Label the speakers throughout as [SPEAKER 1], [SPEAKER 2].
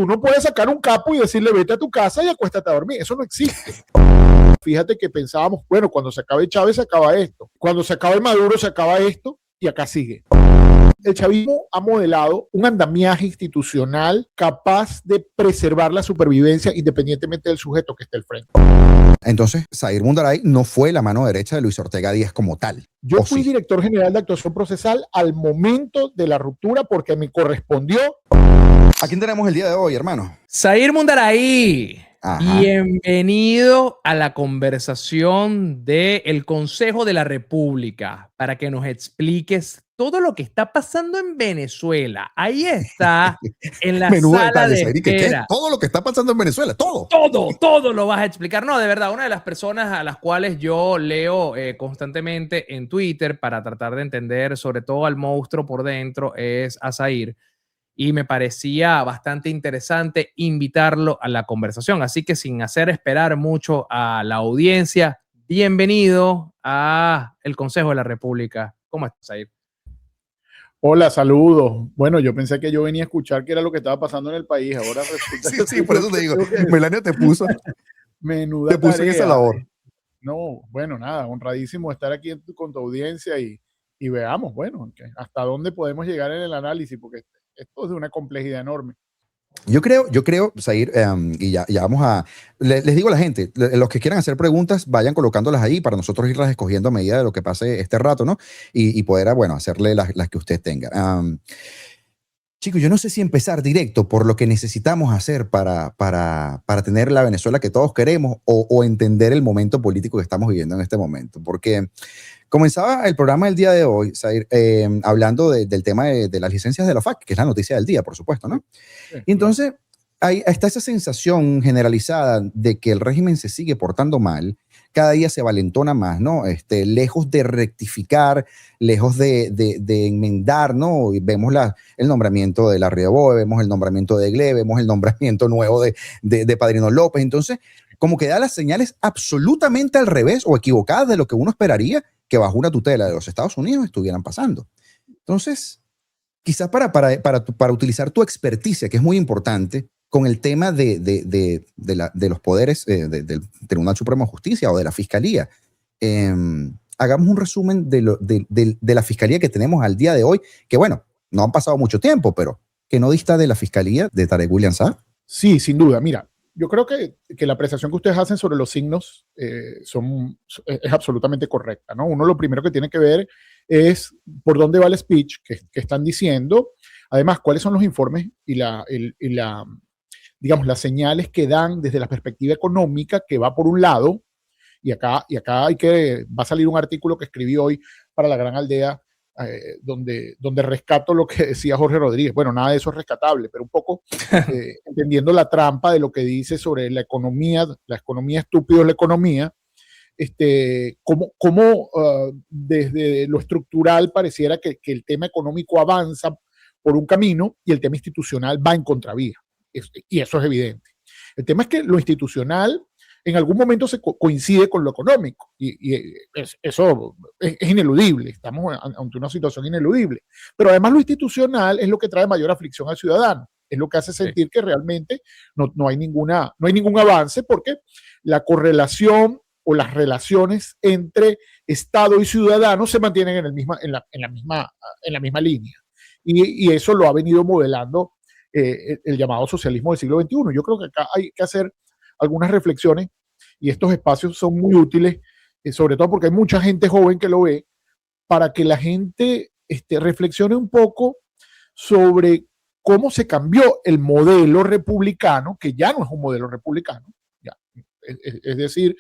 [SPEAKER 1] tú no puedes sacar un capo y decirle vete a tu casa y acuéstate a dormir. Eso no existe. Fíjate que pensábamos, bueno, cuando se acabe Chávez se acaba esto, cuando se acabe Maduro se acaba esto, y acá sigue. El chavismo ha modelado un andamiaje institucional capaz de preservar la supervivencia independientemente del sujeto que esté al frente.
[SPEAKER 2] Entonces, Zair Mundaray no fue la mano derecha de Luis Ortega Díaz como tal.
[SPEAKER 1] Yo fui director general de actuación procesal al momento de la ruptura porque me correspondió.
[SPEAKER 2] ¿A quién tenemos el día de hoy, hermano?
[SPEAKER 3] Zair Mundaray.
[SPEAKER 2] Ajá.
[SPEAKER 3] Bienvenido a la conversación del Consejo de la República para que nos expliques todo lo que está pasando en Venezuela. Ahí está, en la sala de espera.
[SPEAKER 2] Todo lo que está pasando en Venezuela, todo.
[SPEAKER 3] Todo lo vas a explicar. No, de verdad, una de las personas a las cuales yo leo constantemente en Twitter para tratar de entender sobre todo al monstruo por dentro es a Zair. Y me parecía bastante interesante invitarlo a la conversación. Así que sin hacer esperar mucho a la audiencia, bienvenido a el Consejo de la República. ¿Cómo estás, Zair?
[SPEAKER 1] Hola, saludos. Bueno, yo pensé que yo venía a escuchar qué era lo que estaba pasando en el país. Ahora resulta
[SPEAKER 2] sí, por eso te digo. Melania te puso.
[SPEAKER 1] Menuda
[SPEAKER 2] te puso
[SPEAKER 1] tarea.
[SPEAKER 2] en esa labor.
[SPEAKER 1] No, bueno, nada, honradísimo estar aquí con tu audiencia y veamos, bueno, hasta dónde podemos llegar en el análisis, porque esto es de una complejidad enorme.
[SPEAKER 2] Yo creo, Zair, y ya vamos a... Les digo a la gente, los que quieran hacer preguntas, vayan colocándolas ahí para nosotros irlas escogiendo a medida de lo que pase este rato, ¿no? Y poder, bueno, hacerle las que usted tenga. Chicos, yo no sé si empezar directo por lo que necesitamos hacer para tener la Venezuela que todos queremos o entender el momento político que estamos viviendo en este momento, porque comenzaba el programa del día de hoy, Zair, hablando del tema de las licencias de la FAC, que es la noticia del día, por supuesto, ¿no? Sí, y entonces está esa sensación generalizada de que el régimen se sigue portando mal, cada día se valentona más, ¿no? Lejos de rectificar, lejos de enmendar, ¿no? Y vemos el nombramiento de la Rieboe, vemos el nombramiento de Gle, vemos el nombramiento nuevo de Padrino López. Entonces, como que da las señales absolutamente al revés o equivocadas de lo que uno esperaría que bajo una tutela de los Estados Unidos estuvieran pasando. Entonces, quizás para utilizar tu experticia, que es muy importante, con el tema de los poderes del Tribunal Supremo de Justicia o de la Fiscalía, hagamos un resumen de la Fiscalía que tenemos al día de hoy, que bueno, no han pasado mucho tiempo, pero que no dista de la Fiscalía de Tarek William Saab.
[SPEAKER 1] Sí, sin duda. Mira, yo creo que la apreciación que ustedes hacen sobre los signos es absolutamente correcta, ¿no? Uno lo primero que tiene que ver es por dónde va el speech que están diciendo, además cuáles son los informes y digamos, las señales que dan desde la perspectiva económica, que va por un lado, y acá va a salir un artículo que escribí hoy para La Gran Aldea, donde rescato lo que decía Jorge Rodríguez. Bueno, nada de eso es rescatable, pero un poco entendiendo la trampa de lo que dice sobre la economía estúpida es la economía, cómo desde lo estructural pareciera que el tema económico avanza por un camino y el tema institucional va en contravía. Y eso es evidente. El tema es que lo institucional en algún momento se coincide con lo económico y eso es ineludible, estamos ante una situación ineludible, pero además lo institucional es lo que trae mayor aflicción al ciudadano, es lo que hace sentir que realmente no hay ningún avance, porque la correlación o las relaciones entre Estado y ciudadano se mantienen en la misma línea, y eso lo ha venido modelando el llamado socialismo del siglo XXI. Yo creo que acá hay que hacer algunas reflexiones y estos espacios son muy útiles, sobre todo porque hay mucha gente joven que lo ve, para que la gente reflexione un poco sobre cómo se cambió el modelo republicano, que ya no es un modelo republicano. Ya. Es decir,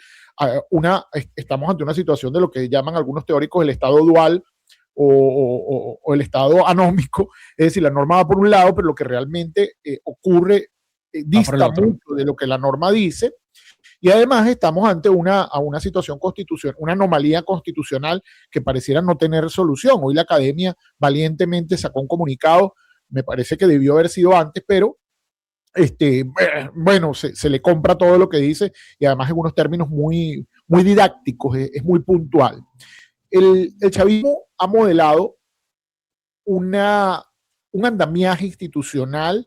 [SPEAKER 1] estamos ante una situación de lo que llaman algunos teóricos el estado dual o el estado anómico, es decir, la norma va por un lado, pero lo que realmente ocurre dista mucho de lo que la norma dice, y además estamos ante una situación constitucional, una anomalía constitucional que pareciera no tener solución. Hoy la academia valientemente sacó un comunicado, me parece que debió haber sido antes, pero bueno, se le compra todo lo que dice y además en unos términos muy, muy didácticos, es muy puntual. El chavismo ha modelado un andamiaje institucional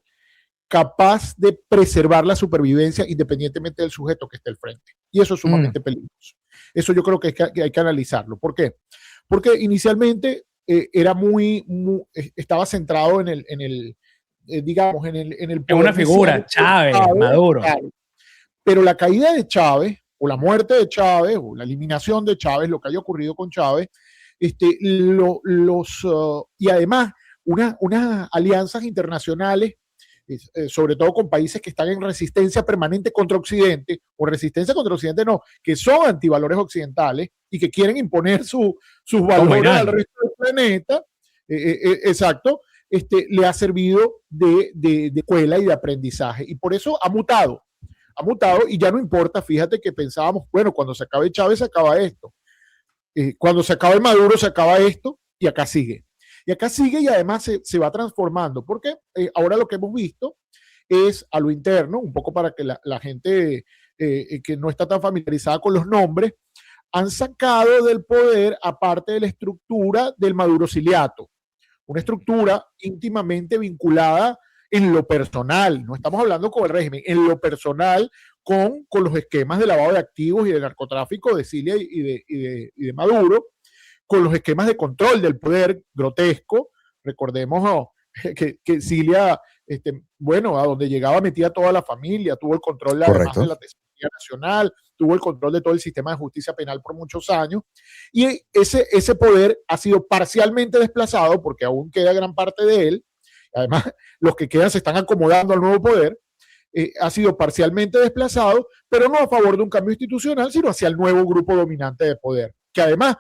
[SPEAKER 1] capaz de preservar la supervivencia independientemente del sujeto que esté al frente. Y eso es sumamente peligroso. Eso yo creo que hay que analizarlo. ¿Por qué? Porque inicialmente era estaba centrado digamos, en el
[SPEAKER 3] poder. Una figura, Chávez, Maduro.
[SPEAKER 1] Claro. Pero la caída de Chávez, o la muerte de Chávez, o la eliminación de Chávez, lo que haya ocurrido con Chávez, y además unas alianzas internacionales, sobre todo con países que están en resistencia permanente contra Occidente, o resistencia contra Occidente no, que son antivalores occidentales y que quieren imponer sus valores al resto del planeta, exacto, le ha servido de escuela y de aprendizaje. Y por eso ha mutado y ya no importa. Fíjate que pensábamos, bueno, cuando se acabe Chávez se acaba esto. Cuando se acabe Maduro se acaba esto, y acá sigue. Y acá sigue, y además se va transformando, porque ahora lo que hemos visto es a lo interno, un poco para que la gente que no está tan familiarizada con los nombres, han sacado del poder a parte de la estructura del madurociliato, una estructura íntimamente vinculada en lo personal, no estamos hablando con el régimen, en lo personal, con los esquemas de lavado de activos y de narcotráfico de Cilia y de Maduro, con los esquemas de control del poder grotesco. Recordemos que Cilia, bueno, a donde llegaba metía toda la familia, tuvo el control además de la Tesorería Nacional, tuvo el control de todo el sistema de justicia penal por muchos años, y ese poder ha sido parcialmente desplazado, porque aún queda gran parte de él. Además, los que quedan se están acomodando al nuevo poder. Ha sido parcialmente desplazado, pero no a favor de un cambio institucional, sino hacia el nuevo grupo dominante de poder, que además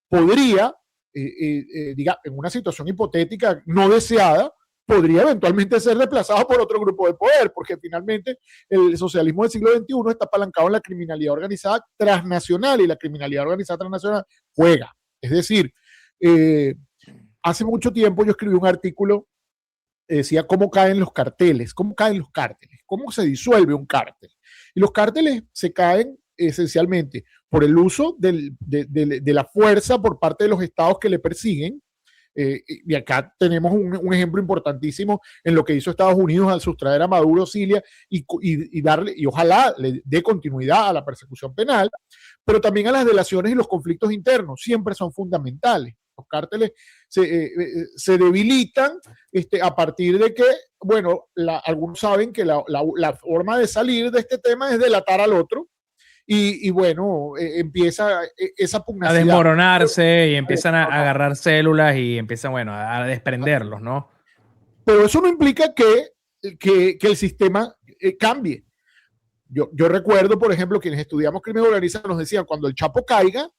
[SPEAKER 1] podría, digamos, en una situación hipotética no deseada, podría eventualmente ser desplazado por otro grupo de poder, porque finalmente el socialismo del siglo XXI está apalancado en la criminalidad organizada transnacional, y la criminalidad organizada transnacional juega. Es decir, hace mucho tiempo yo escribí un artículo, decía cómo caen los carteles, cómo se disuelve un cártel. Y los cárteles se caen esencialmente por el uso de la fuerza por parte de los estados que le persiguen. Y acá tenemos un ejemplo importantísimo en lo que hizo Estados Unidos al sustraer a Maduro Cilia y ojalá le dé continuidad a la persecución penal, pero también a las delaciones y los conflictos internos, siempre son fundamentales. Los cárteles se debilitan a partir de que, bueno, algunos saben que la forma de salir de este tema es delatar al otro, y bueno, empieza esa pugnacidad.
[SPEAKER 3] A desmoronarse, y empiezan a agarrar células y empiezan, bueno, a desprenderlos, ¿no?
[SPEAKER 1] Pero eso no implica que el sistema cambie. Yo recuerdo, por ejemplo, quienes estudiamos crimen organizado nos decían, cuando el Chapo caiga,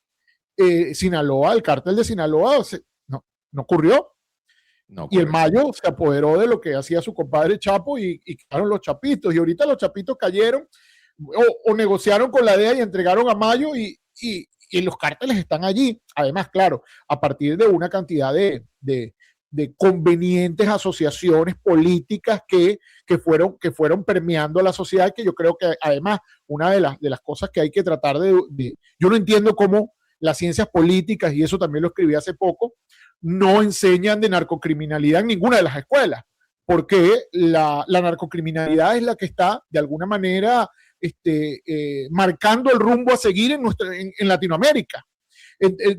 [SPEAKER 1] Sinaloa, el cártel de Sinaloa no ocurrió. Y el Mayo se apoderó de lo que hacía su compadre Chapo, y quedaron los chapitos. Y ahorita los chapitos cayeron o negociaron con la DEA y entregaron a Mayo, y los cárteles están allí. Además, claro, a partir de una cantidad de convenientes asociaciones políticas que fueron permeando a la sociedad, que yo creo que además una de las cosas que hay que tratar yo no entiendo cómo las ciencias políticas, y eso también lo escribí hace poco, no enseñan de narcocriminalidad en ninguna de las escuelas, porque la narcocriminalidad es la que está de alguna manera marcando el rumbo a seguir en Latinoamérica.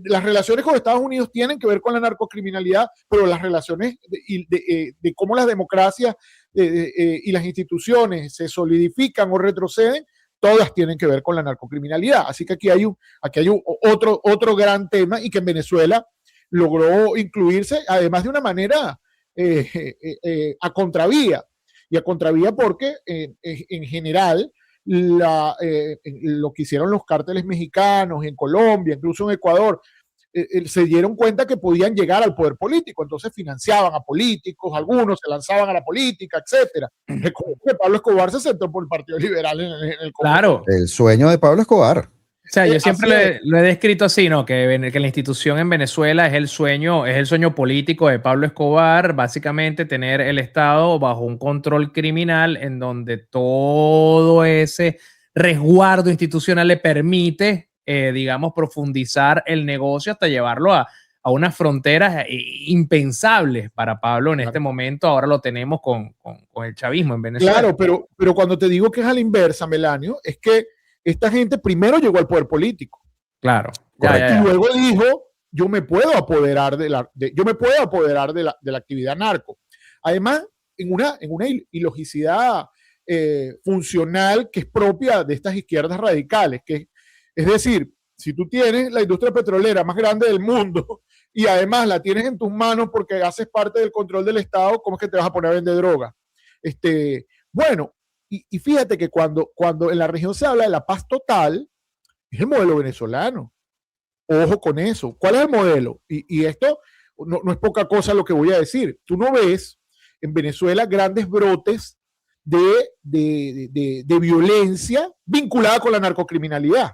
[SPEAKER 1] Las relaciones con Estados Unidos tienen que ver con la narcocriminalidad, pero las relaciones de cómo las democracias y las instituciones se solidifican o retroceden, todas tienen que ver con la narcocriminalidad. Así que aquí hay otro gran tema, y que en Venezuela logró incluirse, además de una manera a contravía. Y a contravía porque en general lo que hicieron los cárteles mexicanos en Colombia, incluso en Ecuador, se dieron cuenta que podían llegar al poder político, entonces financiaban a políticos, algunos se lanzaban a la política, etcétera. Recuerdo que Pablo Escobar se sentó por el Partido Liberal en el Congreso.
[SPEAKER 3] Claro.
[SPEAKER 2] El sueño de Pablo Escobar.
[SPEAKER 3] O sea, yo siempre lo he descrito así, ¿no? Que la institución en Venezuela es el sueño político de Pablo Escobar, básicamente tener el Estado bajo un control criminal en donde todo ese resguardo institucional le permite, digamos, profundizar el negocio hasta llevarlo a a unas fronteras impensables para Pablo en
[SPEAKER 1] Claro.
[SPEAKER 3] este momento. Ahora lo tenemos con el chavismo en Venezuela.
[SPEAKER 1] Claro, pero cuando te digo que es a la inversa, Melanio, es que esta gente primero llegó al poder político.
[SPEAKER 3] Claro.
[SPEAKER 1] Y luego dijo, yo me puedo apoderar de la actividad narco. Además, en una ilogicidad funcional que es propia de estas izquierdas radicales, es decir, si tú tienes la industria petrolera más grande del mundo y además la tienes en tus manos porque haces parte del control del Estado, ¿cómo es que te vas a poner a vender droga? Bueno, y fíjate que cuando en la región se habla de la paz total, es el modelo venezolano. Ojo con eso. ¿Cuál es el modelo? Y esto no es poca cosa lo que voy a decir. Tú no ves en Venezuela grandes brotes de violencia vinculada con la narcocriminalidad.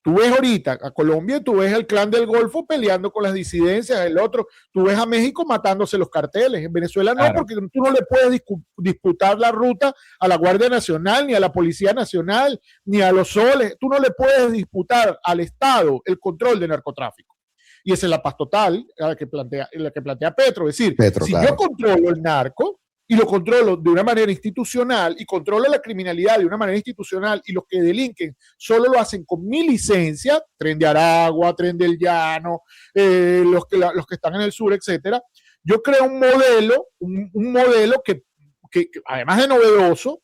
[SPEAKER 1] Tú ves ahorita a Colombia, tú ves al clan del Golfo peleando con las disidencias, el otro, tú ves a México matándose los carteles. En Venezuela no, claro, porque tú no le puedes disputar la ruta a la Guardia Nacional, ni a la Policía Nacional, ni a los soles. Tú no le puedes disputar al Estado el control de narcotráfico. Y esa es la paz total, la que plantea Petro. Es decir, si claro, yo controlo el narco, y lo controlo de una manera institucional y controlo la criminalidad de una manera institucional y los que delinquen solo lo hacen con mi licencia, Tren de Aragua, Tren del Llano, los que están en el sur, etcétera. Yo creo un modelo que además de novedoso,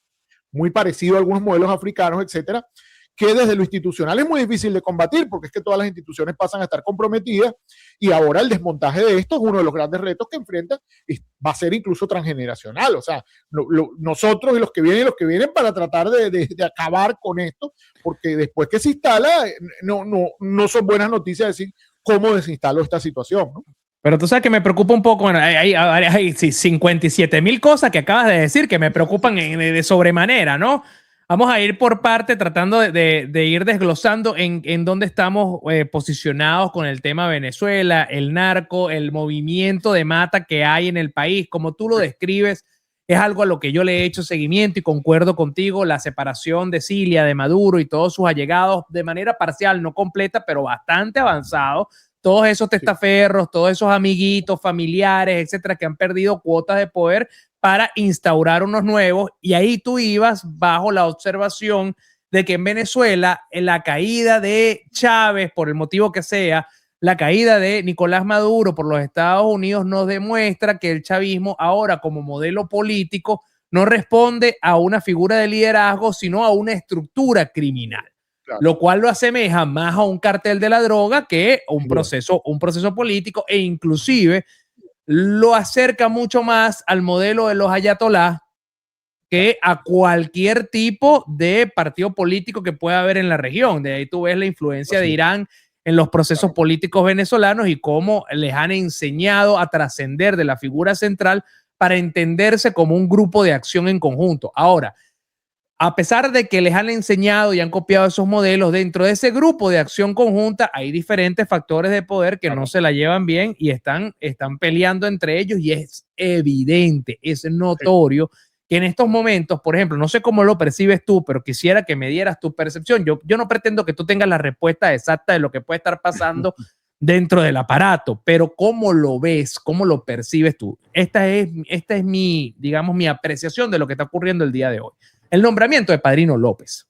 [SPEAKER 1] muy parecido a algunos modelos africanos, etcétera, que desde lo institucional es muy difícil de combatir porque es que todas las instituciones pasan a estar comprometidas y ahora el desmontaje de esto es uno de los grandes retos que enfrenta, va a ser incluso transgeneracional, o sea, nosotros y los que vienen para tratar de acabar con esto, porque después que se instala, no son buenas noticias decir cómo desinstaló esta situación, ¿no?
[SPEAKER 3] Pero tú sabes que me preocupa un poco, bueno, hay 57,000 cosas que acabas de decir que me preocupan de sobremanera, ¿no? Vamos a ir por parte tratando de ir desglosando en dónde estamos posicionados con el tema Venezuela, el narco, el movimiento de mata que hay en el país. Como tú lo describes, es algo a lo que yo le he hecho seguimiento y concuerdo contigo, la separación de Cilia, de Maduro y todos sus allegados de manera parcial, no completa, pero bastante avanzado. Todos esos testaferros, todos esos amiguitos, familiares, etcétera, que han perdido cuotas de poder para instaurar unos nuevos, y ahí tú ibas bajo la observación de que en Venezuela, en la caída de Chávez, por el motivo que sea, la caída de Nicolás Maduro por los Estados Unidos nos demuestra que el chavismo ahora como modelo político no responde a una figura de liderazgo, sino a una estructura criminal. Claro. Lo cual lo asemeja más a un cartel de la droga que un proceso político, e inclusive lo acerca mucho más al modelo de los ayatolás que a cualquier tipo de partido político que pueda haber en la región. De ahí tú ves la influencia de Irán en los procesos políticos venezolanos y cómo les han enseñado a trascender de la figura central para entenderse como un grupo de acción en conjunto. Ahora, a pesar de que les han enseñado y han copiado esos modelos, dentro de ese grupo de acción conjunta hay diferentes factores de poder que no se la llevan bien y están peleando entre ellos, y es evidente, es notorio que en estos momentos, por ejemplo, no sé cómo lo percibes tú, pero quisiera que me dieras tu percepción. Yo no pretendo que tú tengas la respuesta exacta de lo que puede estar pasando dentro del aparato, pero ¿cómo lo ves? ¿Cómo lo percibes tú? Esta es mi apreciación de lo que está ocurriendo el día de hoy. El nombramiento de Padrino López,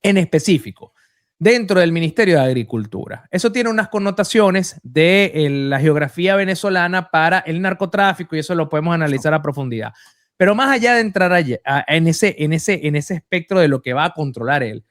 [SPEAKER 3] en específico, dentro del Ministerio de Agricultura. Eso tiene unas connotaciones de la geografía venezolana para el narcotráfico y eso lo podemos analizar a profundidad. Pero más allá de entrar en ese espectro de lo que va a controlar él,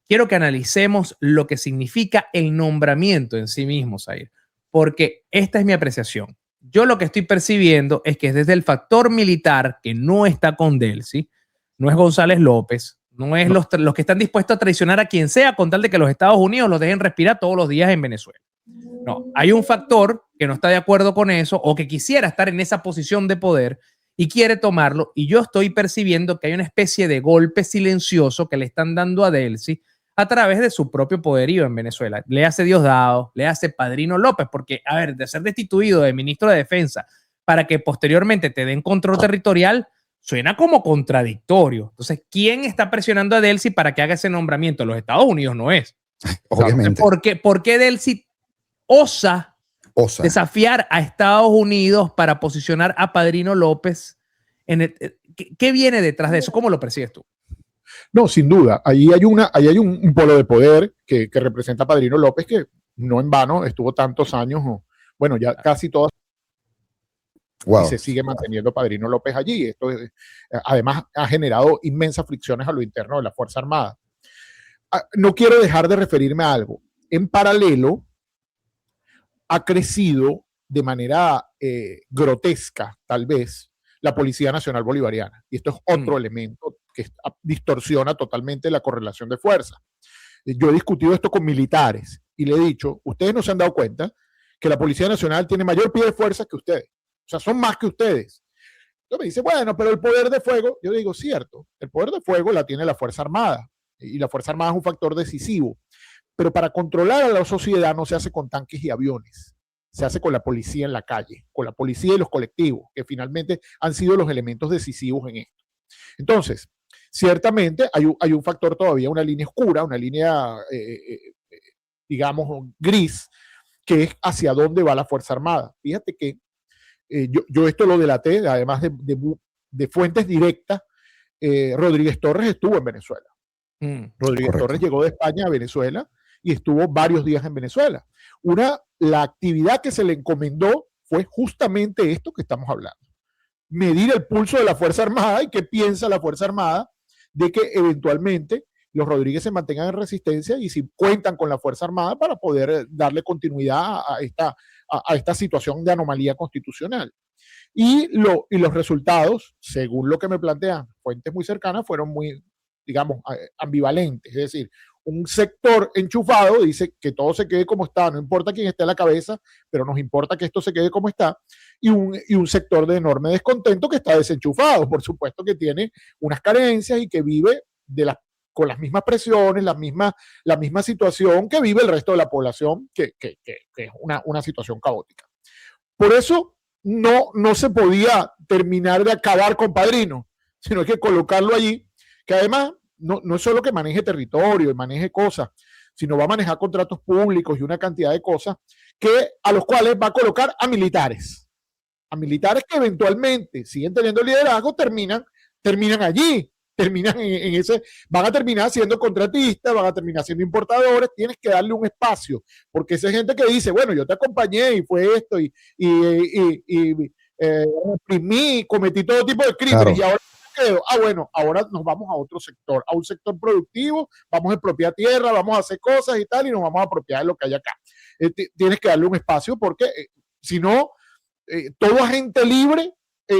[SPEAKER 3] quiero que analicemos lo que significa el nombramiento en sí mismo, Zair, porque esta es mi apreciación. Yo lo que estoy percibiendo es que desde el factor militar, que no está con Delcy, no es González López, no es los que están dispuestos a traicionar a quien sea con tal de que los Estados Unidos los dejen respirar todos los días en Venezuela. No, hay un factor que no está de acuerdo con eso o que quisiera estar en esa posición de poder y quiere tomarlo, y yo estoy percibiendo que hay una especie de golpe silencioso que le están dando a Delcy a través de su propio poderío en Venezuela. Le hace Diosdado, le hace Padrino López, porque, a ver, de ser destituido de ministro de Defensa para que posteriormente te den control territorial, suena como contradictorio. Entonces, ¿quién está presionando a Delcy para que haga ese nombramiento? Los Estados Unidos no es.
[SPEAKER 2] Obviamente.
[SPEAKER 3] ¿Por qué Delcy osa
[SPEAKER 2] Osa.
[SPEAKER 3] desafiar a Estados Unidos para posicionar a Padrino López. ¿Qué viene detrás de eso? ¿Cómo lo percibes tú?
[SPEAKER 1] No, sin duda. Ahí hay un polo de poder que representa a Padrino López, que no en vano estuvo tantos años, bueno, ya casi todas.
[SPEAKER 2] Wow.
[SPEAKER 1] Y se sigue manteniendo Padrino López allí. Esto además ha generado inmensas fricciones a lo interno de la Fuerza Armada. No quiero dejar de referirme a algo. En paralelo, ha crecido de manera grotesca, tal vez, la Policía Nacional Bolivariana. Y esto es otro elemento que distorsiona totalmente la correlación de fuerza. Yo he discutido esto con militares y le he dicho, ustedes no se han dado cuenta que la Policía Nacional tiene mayor pie de fuerza que ustedes. O sea, son más que ustedes. Entonces me dice, bueno, pero el poder de fuego, yo digo, cierto, el poder de fuego la tiene la Fuerza Armada y la Fuerza Armada es un factor decisivo. Pero para controlar a la sociedad no se hace con tanques y aviones, se hace con la policía en la calle, con la policía y los colectivos, que finalmente han sido los elementos decisivos en esto. Entonces, ciertamente hay un factor todavía, una línea oscura, una línea, digamos, gris, que es hacia dónde va la Fuerza Armada. Fíjate que yo esto lo delaté, además de fuentes directas. Rodríguez Torres estuvo en Venezuela. Rodríguez
[SPEAKER 2] Correcto.
[SPEAKER 1] Torres llegó de España a Venezuela y estuvo varios días en Venezuela. La actividad que se le encomendó fue justamente esto que estamos hablando. Medir el pulso de la Fuerza Armada y qué piensa la Fuerza Armada de que eventualmente los Rodríguez se mantengan en resistencia y si cuentan con la Fuerza Armada para poder darle continuidad a esta situación de anomalía constitucional. Y los resultados, según lo que me plantean fuentes muy cercanas, fueron muy, digamos, ambivalentes. Es decir, un sector enchufado dice que todo se quede como está, no importa quién esté a la cabeza, pero nos importa que esto se quede como está, y un sector de enorme descontento que está desenchufado, por supuesto que tiene unas carencias y que vive con las mismas presiones, la misma situación que vive el resto de la población, que es una situación caótica. Por eso no se podía terminar de acabar con Padrino, sino que colocarlo allí, que además no es solo que maneje territorio y maneje cosas, sino va a manejar contratos públicos y una cantidad de cosas a los cuales va a colocar a militares que eventualmente siguen teniendo liderazgo, terminan allí, van a terminar siendo contratistas, van a terminar siendo importadores. Tienes que darle un espacio, porque esa gente que dice, bueno, yo te acompañé y fue esto y oprimí, cometí todo tipo de crímenes, claro. Y ahora bueno, ahora nos vamos a otro sector, a un sector productivo, vamos a expropiar tierra, vamos a hacer cosas y tal, y nos vamos a apropiar de lo que hay acá. Tienes que darle un espacio porque si no, todo agente libre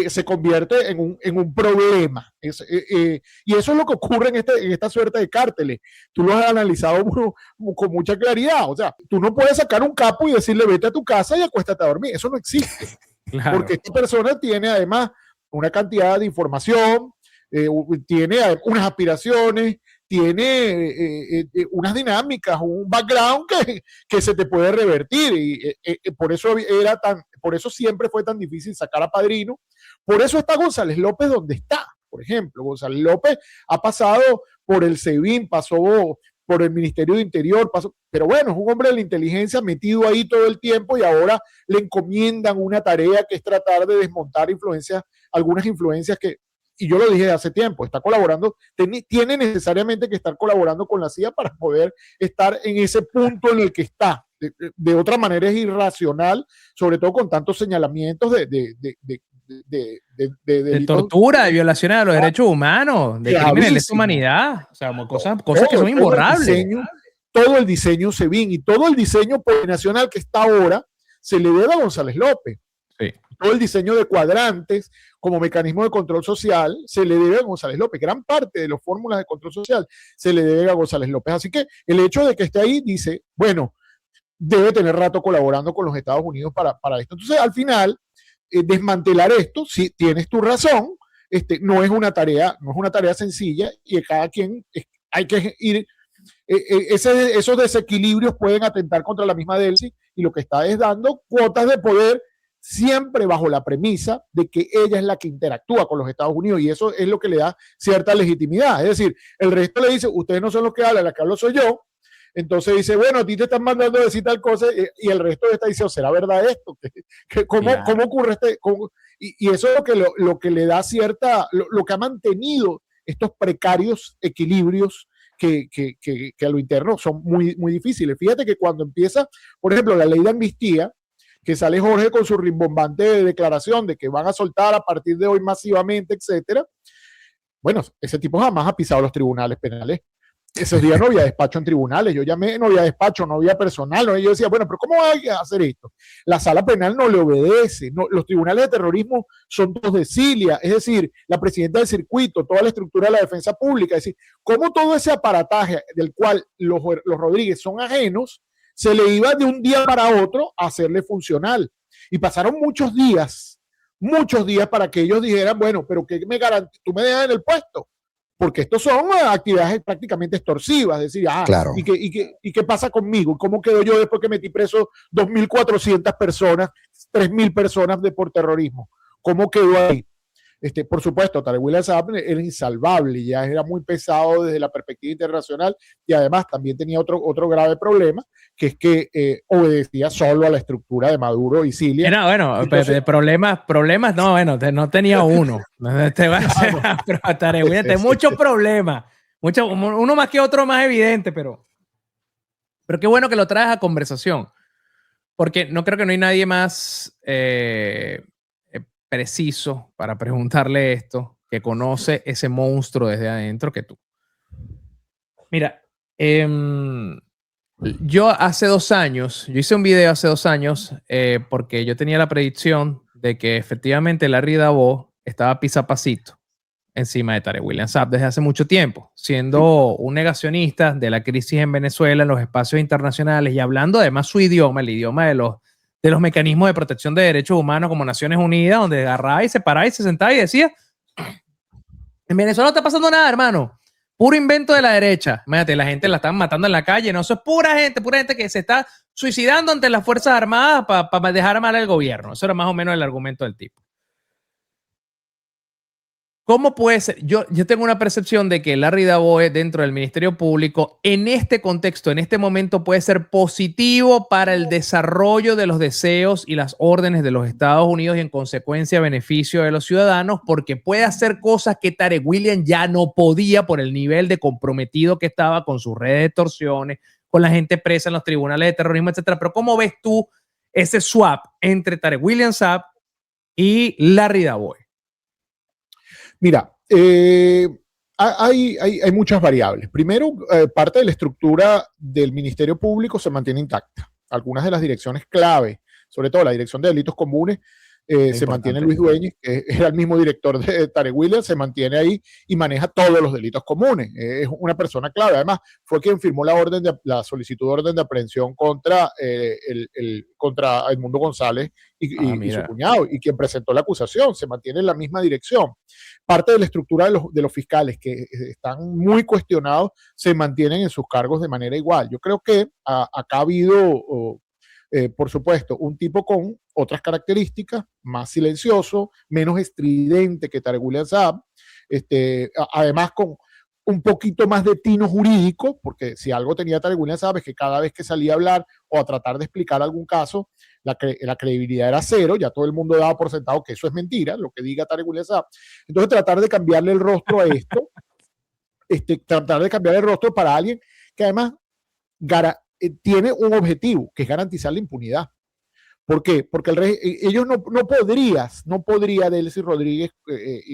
[SPEAKER 1] se convierte en un problema. Y eso es lo que ocurre en esta suerte de cárteles. Tú lo has analizado con mucha claridad. O sea, tú no puedes sacar un capo y decirle vete a tu casa y acuéstate a dormir. Eso no existe. Claro. Porque esta persona tiene además una cantidad de información, tiene unas aspiraciones, tiene unas dinámicas, un background que se te puede revertir y por eso siempre fue tan difícil sacar a Padrino. Por eso está González López donde está, por ejemplo. González López ha pasado por el SEBIN, pasó por el Ministerio de Interior, pero bueno, es un hombre de la inteligencia metido ahí todo el tiempo y ahora le encomiendan una tarea que es tratar de desmontar algunas influencias y yo lo dije hace tiempo, está colaborando, tiene necesariamente que estar colaborando con la CIA para poder estar en ese punto en el que está. De otra manera es irracional, sobre todo con tantos señalamientos
[SPEAKER 3] de tortura, de violaciones a los derechos humanos, de crímenes de lesa humanidad, o sea, cosas que son imborrables.
[SPEAKER 1] Todo el diseño SEBIN y todo el diseño nacional que está ahora se le debe a González López. Sí. Todo el diseño de cuadrantes como mecanismo de control social se le debe a González López. Gran parte de las fórmulas de control social se le debe a González López. Así que el hecho de que esté ahí dice, bueno, debe tener rato colaborando con los Estados Unidos para esto. Entonces, al final, desmantelar esto, si tienes tu razón, no es una tarea sencilla y cada quien hay que ir. Esos desequilibrios pueden atentar contra la misma Delcy y lo que está es dando cuotas de poder siempre bajo la premisa de que ella es la que interactúa con los Estados Unidos y eso es lo que le da cierta legitimidad. Es decir, el resto le dice, ustedes no son los que hablan, la que hablo soy yo, Entonces dice, bueno, a ti te están mandando a decir tal cosa y el resto está diciendo, ¿será verdad esto? ¿Cómo,
[SPEAKER 3] Claro.
[SPEAKER 1] cómo ocurre y eso es lo que le da cierta, lo que ha mantenido estos precarios equilibrios que a lo interno son muy, muy difíciles. Fíjate que cuando empieza, por ejemplo, la ley de amnistía, que sale Jorge con su rimbombante declaración de que van a soltar a partir de hoy masivamente, etcétera. Bueno, ese tipo jamás ha pisado los tribunales penales. Esos días no había despacho en tribunales. Yo llamé, no había despacho, no había personal. No, yo decía, bueno, pero ¿cómo hay que hacer esto? La sala penal no le obedece. No, los tribunales de terrorismo son todos de Cilia, es decir, la presidenta del circuito, toda la estructura de la defensa pública. Es decir, cómo todo ese aparataje del cual los Rodríguez son ajenos, se le iba de un día para otro a hacerle funcional. Y pasaron muchos días para que ellos dijeran, bueno, pero ¿qué me garantiza? ¿Tú me dejas en el puesto? Porque estos son actividades prácticamente extorsivas, es decir,
[SPEAKER 2] Claro.
[SPEAKER 1] ¿y qué pasa conmigo? ¿Cómo quedo yo después que metí preso 2.400 personas, 3.000 personas por terrorismo? ¿Cómo quedó ahí? Por supuesto, Tarek William Saab era insalvable, ya era muy pesado desde la perspectiva internacional y además también tenía otro grave problema, que es que obedecía solo a la estructura de Maduro y Cilia.
[SPEAKER 3] Era, bueno, entonces, problemas, no, bueno, no tenía uno. Tarek William, muchos problemas, uno más que otro más evidente, pero qué bueno que lo traes a conversación, porque no creo que no hay nadie más preciso para preguntarle esto, que conoce ese monstruo desde adentro que tú. Mira, yo hace 2 años, yo hice un video hace 2 años porque yo tenía la predicción de que efectivamente Larry Dabo estaba pisapacito encima de Tarek William Saab desde hace mucho tiempo, siendo un negacionista de la crisis en Venezuela, en los espacios internacionales y hablando además su idioma, el idioma de los mecanismos de protección de derechos humanos como Naciones Unidas, donde agarraba y se paraba y se sentaba y decía, en Venezuela no está pasando nada, hermano. Puro invento de la derecha. Imagínate, la gente la están matando en la calle. No, eso es pura gente que se está suicidando ante las Fuerzas Armadas para dejar mal al gobierno. Eso era más o menos el argumento del tipo. ¿Cómo puede ser? Yo tengo una percepción de que Larry Dabo dentro del Ministerio Público, en este contexto, en este momento, puede ser positivo para el desarrollo de los deseos y las órdenes de los Estados Unidos y en consecuencia beneficio de los ciudadanos, porque puede hacer cosas que Tarek William ya no podía por el nivel de comprometido que estaba con sus redes de extorsiones, con la gente presa en los tribunales de terrorismo, etcétera. Pero ¿cómo ves tú ese swap entre Tarek William Saab y Larry Dabo?
[SPEAKER 1] Mira, hay muchas variables. Primero, parte de la estructura del Ministerio Público se mantiene intacta. Algunas de las direcciones clave, sobre todo la Dirección de Delitos Comunes, se mantiene Luis Dueñez, que era el mismo director de Tarek William, se mantiene ahí y maneja todos los delitos comunes. Es una persona clave. Además, fue quien firmó la solicitud de orden de aprehensión contra Edmundo González y su cuñado, y quien presentó la acusación. Se mantiene en la misma dirección. Parte de la estructura de los fiscales que están muy cuestionados se mantienen en sus cargos de manera igual. Yo creo que acá ha habido... por supuesto, un tipo con otras características, más silencioso, menos estridente que Tarek William Saab, además con un poquito más de tino jurídico, porque si algo tenía Tarek William Saab es que cada vez que salía a hablar o a tratar de explicar algún caso, la credibilidad era cero, ya todo el mundo daba por sentado que eso es mentira, lo que diga Tarek William Saab. Entonces tratar de cambiarle el rostro a esto, tratar de cambiar el rostro para alguien que además tiene un objetivo, que es garantizar la impunidad. ¿Por qué? Porque ellos no podría Delcy Rodríguez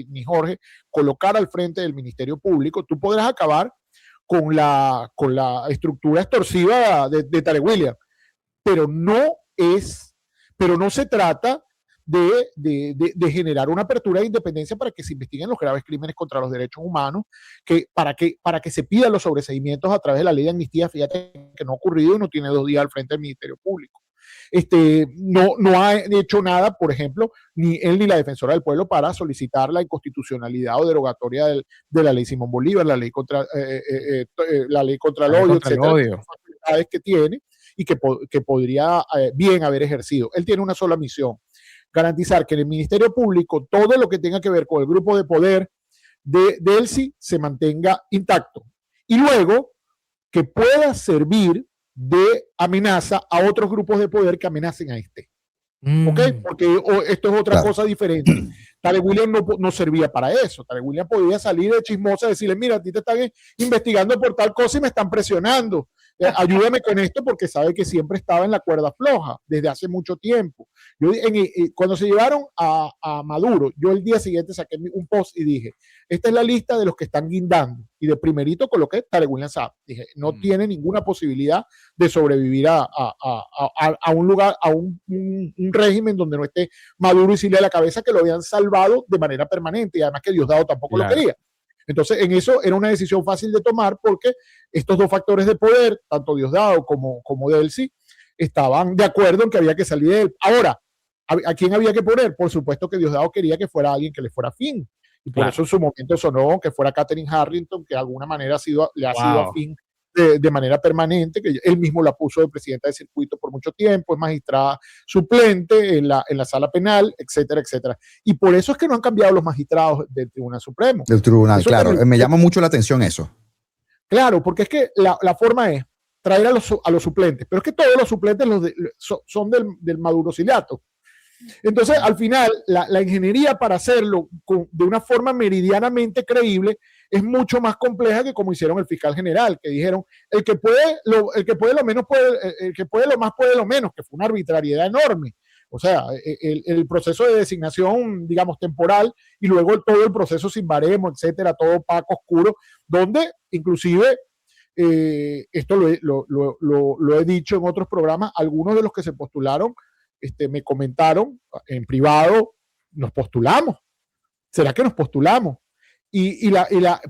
[SPEAKER 1] ni Jorge colocar al frente del Ministerio Público. Tú podrás acabar con la estructura extorsiva de Tarek William, pero no se trata de generar una apertura de independencia para que se investiguen los graves crímenes contra los derechos humanos, para que se pidan los sobreseimientos a través de la ley de amnistía. Fíjate que no ha ocurrido y no tiene 2 días al frente del Ministerio Público. No ha hecho nada, por ejemplo, ni él ni la defensora del pueblo para solicitar la inconstitucionalidad o derogatoria de la ley Simón Bolívar, la ley contra el odio, etcétera, que tiene y que podría bien haber ejercido. Él tiene una sola misión: garantizar que en el Ministerio Público todo lo que tenga que ver con el grupo de poder de Delcy se mantenga intacto. Y luego que pueda servir de amenaza a otros grupos de poder que amenacen a este. ¿Ok? Porque esto es otra cosa diferente. Tarek William no servía para eso. Tarek William podía salir de chismosa y decirle, mira, a ti te están investigando por tal cosa y me están presionando. Ayúdame con esto, porque sabe que siempre estaba en la cuerda floja desde hace mucho tiempo. Cuando se llevaron a Maduro, yo el día siguiente saqué un post y dije, esta es la lista de los que están guindando. Y de primerito coloqué Tarek William Saab. Dije, no tiene ninguna posibilidad de sobrevivir a un lugar, a un régimen donde no esté Maduro y Silva a la cabeza, que lo habían salvado de manera permanente, y además que Diosdado tampoco lo quería. Entonces, en eso era una decisión fácil de tomar, porque estos dos factores de poder, tanto Diosdado como Delcy, estaban de acuerdo en que había que salir de él. Ahora, ¿a quién había que poner? Por supuesto que Diosdado quería que fuera alguien que le fuera afín, y por eso en su momento sonó que fuera Catherine Harrington, que de alguna manera le ha sido afín de manera permanente, que él mismo la puso de presidenta de circuito por mucho tiempo, es magistrada suplente en la sala penal, etcétera, etcétera. Y por eso es que no han cambiado los magistrados del Tribunal Supremo.
[SPEAKER 2] Del Tribunal, eso claro. Me llama mucho la atención eso.
[SPEAKER 1] Claro, porque es que la forma es traer a los suplentes, pero es que todos los suplentes son del madurociliato. Entonces, al final, la ingeniería para hacerlo de una forma meridianamente creíble es mucho más compleja que como hicieron el fiscal general, que dijeron, el que puede lo menos puede, el que puede lo más puede lo menos, que fue una arbitrariedad enorme. O sea, el proceso de designación, digamos, temporal, y luego todo el proceso sin baremo, etcétera, todo opaco, oscuro, donde inclusive, esto lo he dicho en otros programas, algunos de los que se postularon, me comentaron en privado, nos postulamos. ¿Será que nos postulamos?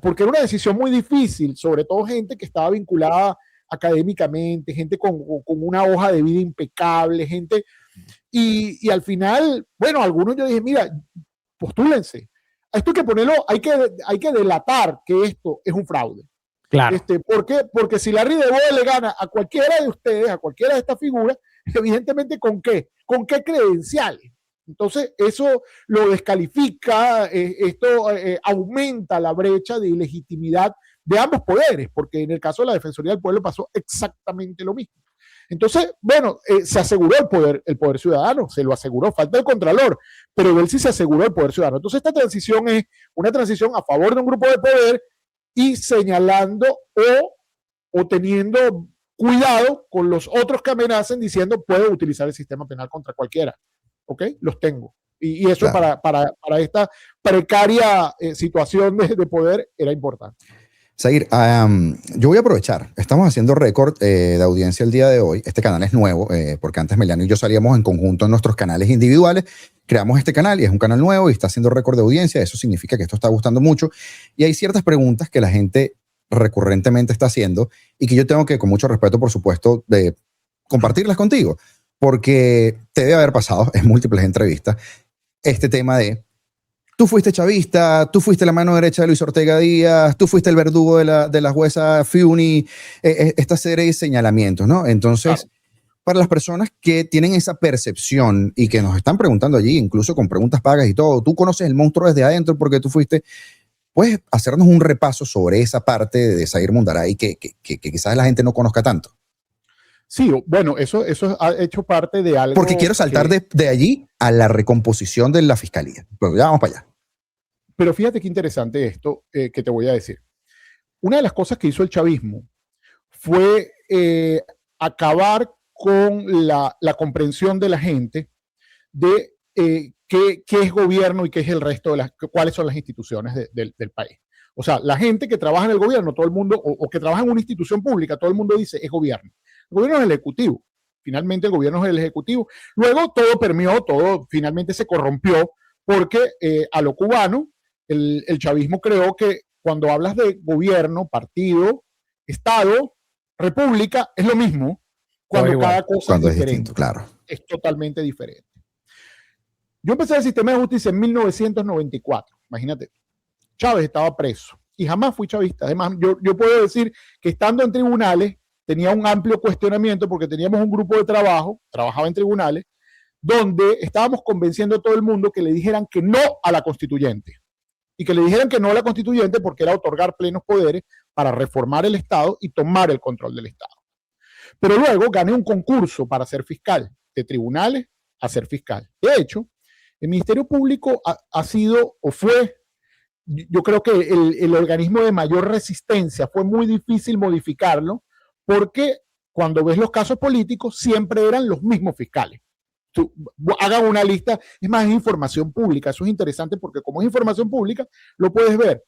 [SPEAKER 1] Porque era una decisión muy difícil, sobre todo gente que estaba vinculada académicamente, gente con una hoja de vida impecable, gente, y al final, bueno, algunos yo dije, mira, postúlense. Esto hay que ponerlo, hay que delatar que esto es un fraude.
[SPEAKER 3] Claro.
[SPEAKER 1] ¿Por qué? Porque si Larry de Boe le gana a cualquiera de ustedes, a cualquiera de estas figuras, evidentemente, ¿con qué? ¿Con qué credenciales? Entonces, eso lo descalifica, esto aumenta la brecha de ilegitimidad de ambos poderes, porque en el caso de la Defensoría del Pueblo pasó exactamente lo mismo. Entonces, bueno, se aseguró el poder ciudadano, se lo aseguró, falta el contralor, pero él sí se aseguró el poder ciudadano. Entonces, esta transición es una transición a favor de un grupo de poder y señalando o teniendo cuidado con los otros que amenacen, diciendo, puedo utilizar el sistema penal contra cualquiera. ¿Ok? Los tengo. Y eso, claro, para esta precaria situación de poder era importante.
[SPEAKER 2] Zahir, yo voy a aprovechar. Estamos haciendo récord de audiencia el día de hoy. Este canal es nuevo, porque antes Meliano y yo salíamos en conjunto en nuestros canales individuales. Creamos este canal y es un canal nuevo y está haciendo récord de audiencia. Eso significa que esto está gustando mucho. Y hay ciertas preguntas que la gente recurrentemente está haciendo y que yo tengo que, con mucho respeto, por supuesto, de compartirlas contigo. Porque te debe haber pasado en múltiples entrevistas este tema de tú fuiste chavista, tú fuiste la mano derecha de Luis Ortega Díaz, tú fuiste el verdugo de la jueza Fiuni, esta serie de señalamientos, ¿no? Entonces, claro, para las personas que tienen esa percepción y que nos están preguntando allí, incluso con preguntas pagas y todo, tú conoces el monstruo desde adentro porque tú fuiste, ¿puedes hacernos un repaso sobre esa parte de Zahir Mundaray que quizás la gente no conozca tanto?
[SPEAKER 1] Sí, bueno, eso ha hecho parte de algo.
[SPEAKER 2] Porque quiero saltar de allí a la recomposición de la fiscalía. Pero ya vamos para allá.
[SPEAKER 1] Pero fíjate qué interesante esto que te voy a decir. Una de las cosas que hizo el chavismo fue acabar con la comprensión de la gente de qué es gobierno y qué es el resto de cuáles son las instituciones del país. O sea, la gente que trabaja en el gobierno, todo el mundo, o que trabaja en una institución pública, todo el mundo dice es gobierno. El gobierno es el ejecutivo. Finalmente el gobierno es el ejecutivo. Luego todo permeó, todo finalmente se corrompió porque a lo cubano el chavismo creó que cuando hablas de gobierno, partido, Estado, república, es lo mismo cuando cada cosa es diferente.
[SPEAKER 2] Distinto, claro.
[SPEAKER 1] Es totalmente diferente. Yo empecé el sistema de justicia en 1994, imagínate. Chávez estaba preso y jamás fui chavista. Además, yo puedo decir que estando en tribunales tenía un amplio cuestionamiento porque teníamos un grupo de trabajo, trabajaba en tribunales, donde estábamos convenciendo a todo el mundo que le dijeran que no a la constituyente. y que le dijeran que no a la constituyente porque era otorgar plenos poderes para reformar el Estado y tomar el control del Estado. Pero luego gané un concurso para ser fiscal, de tribunales a ser fiscal. De hecho, el Ministerio Público ha sido o fue, yo creo que el organismo de mayor resistencia. Fue muy difícil modificarlo porque cuando ves los casos políticos siempre eran los mismos fiscales. Hagan una lista, es más, es información pública. Eso es interesante porque como es información pública, lo puedes ver.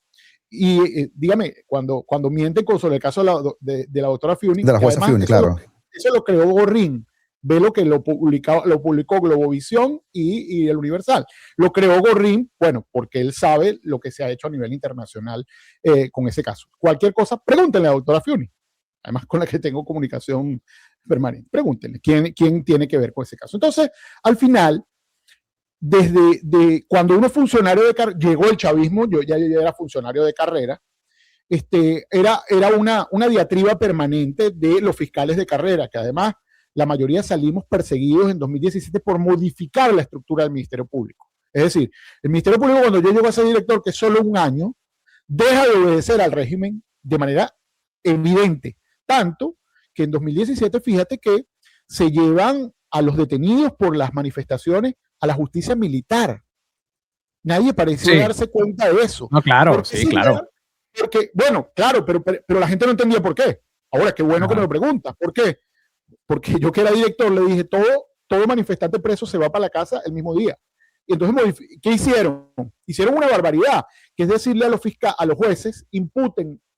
[SPEAKER 1] Y dígame, cuando mienten sobre el caso de la doctora Fiuni,
[SPEAKER 2] de la jueza Fiuni, claro.
[SPEAKER 1] Eso lo creó Gorrín. Ve lo que lo publicó Globovisión y el Universal. Lo creó Gorrín, bueno, porque él sabe lo que se ha hecho a nivel internacional con ese caso. Cualquier cosa, pregúntenle a la doctora Fiuni, además con la que tengo comunicación permanente. Pregúntenle quién tiene que ver con ese caso. Entonces, al final, desde cuando uno es funcionario de carrera, llegó el chavismo, yo ya era funcionario de carrera, era una diatriba permanente de los fiscales de carrera, que además la mayoría salimos perseguidos en 2017 por modificar la estructura del Ministerio Público. Es decir, el Ministerio Público, cuando yo llego a ser director, que es solo un año, deja de obedecer al régimen de manera evidente. Tanto que en 2017, fíjate que se llevan a los detenidos por las manifestaciones a la justicia militar. Nadie pareció darse cuenta de eso.
[SPEAKER 3] No, claro, sí, claro.
[SPEAKER 1] Porque, bueno, claro, pero la gente no entendía por qué. Ahora, qué bueno que me lo preguntas. ¿Por qué? Porque yo que era director le dije, todo manifestante preso se va para la casa el mismo día. Y entonces, ¿qué hicieron? Hicieron una barbaridad, que es decirle a los jueces,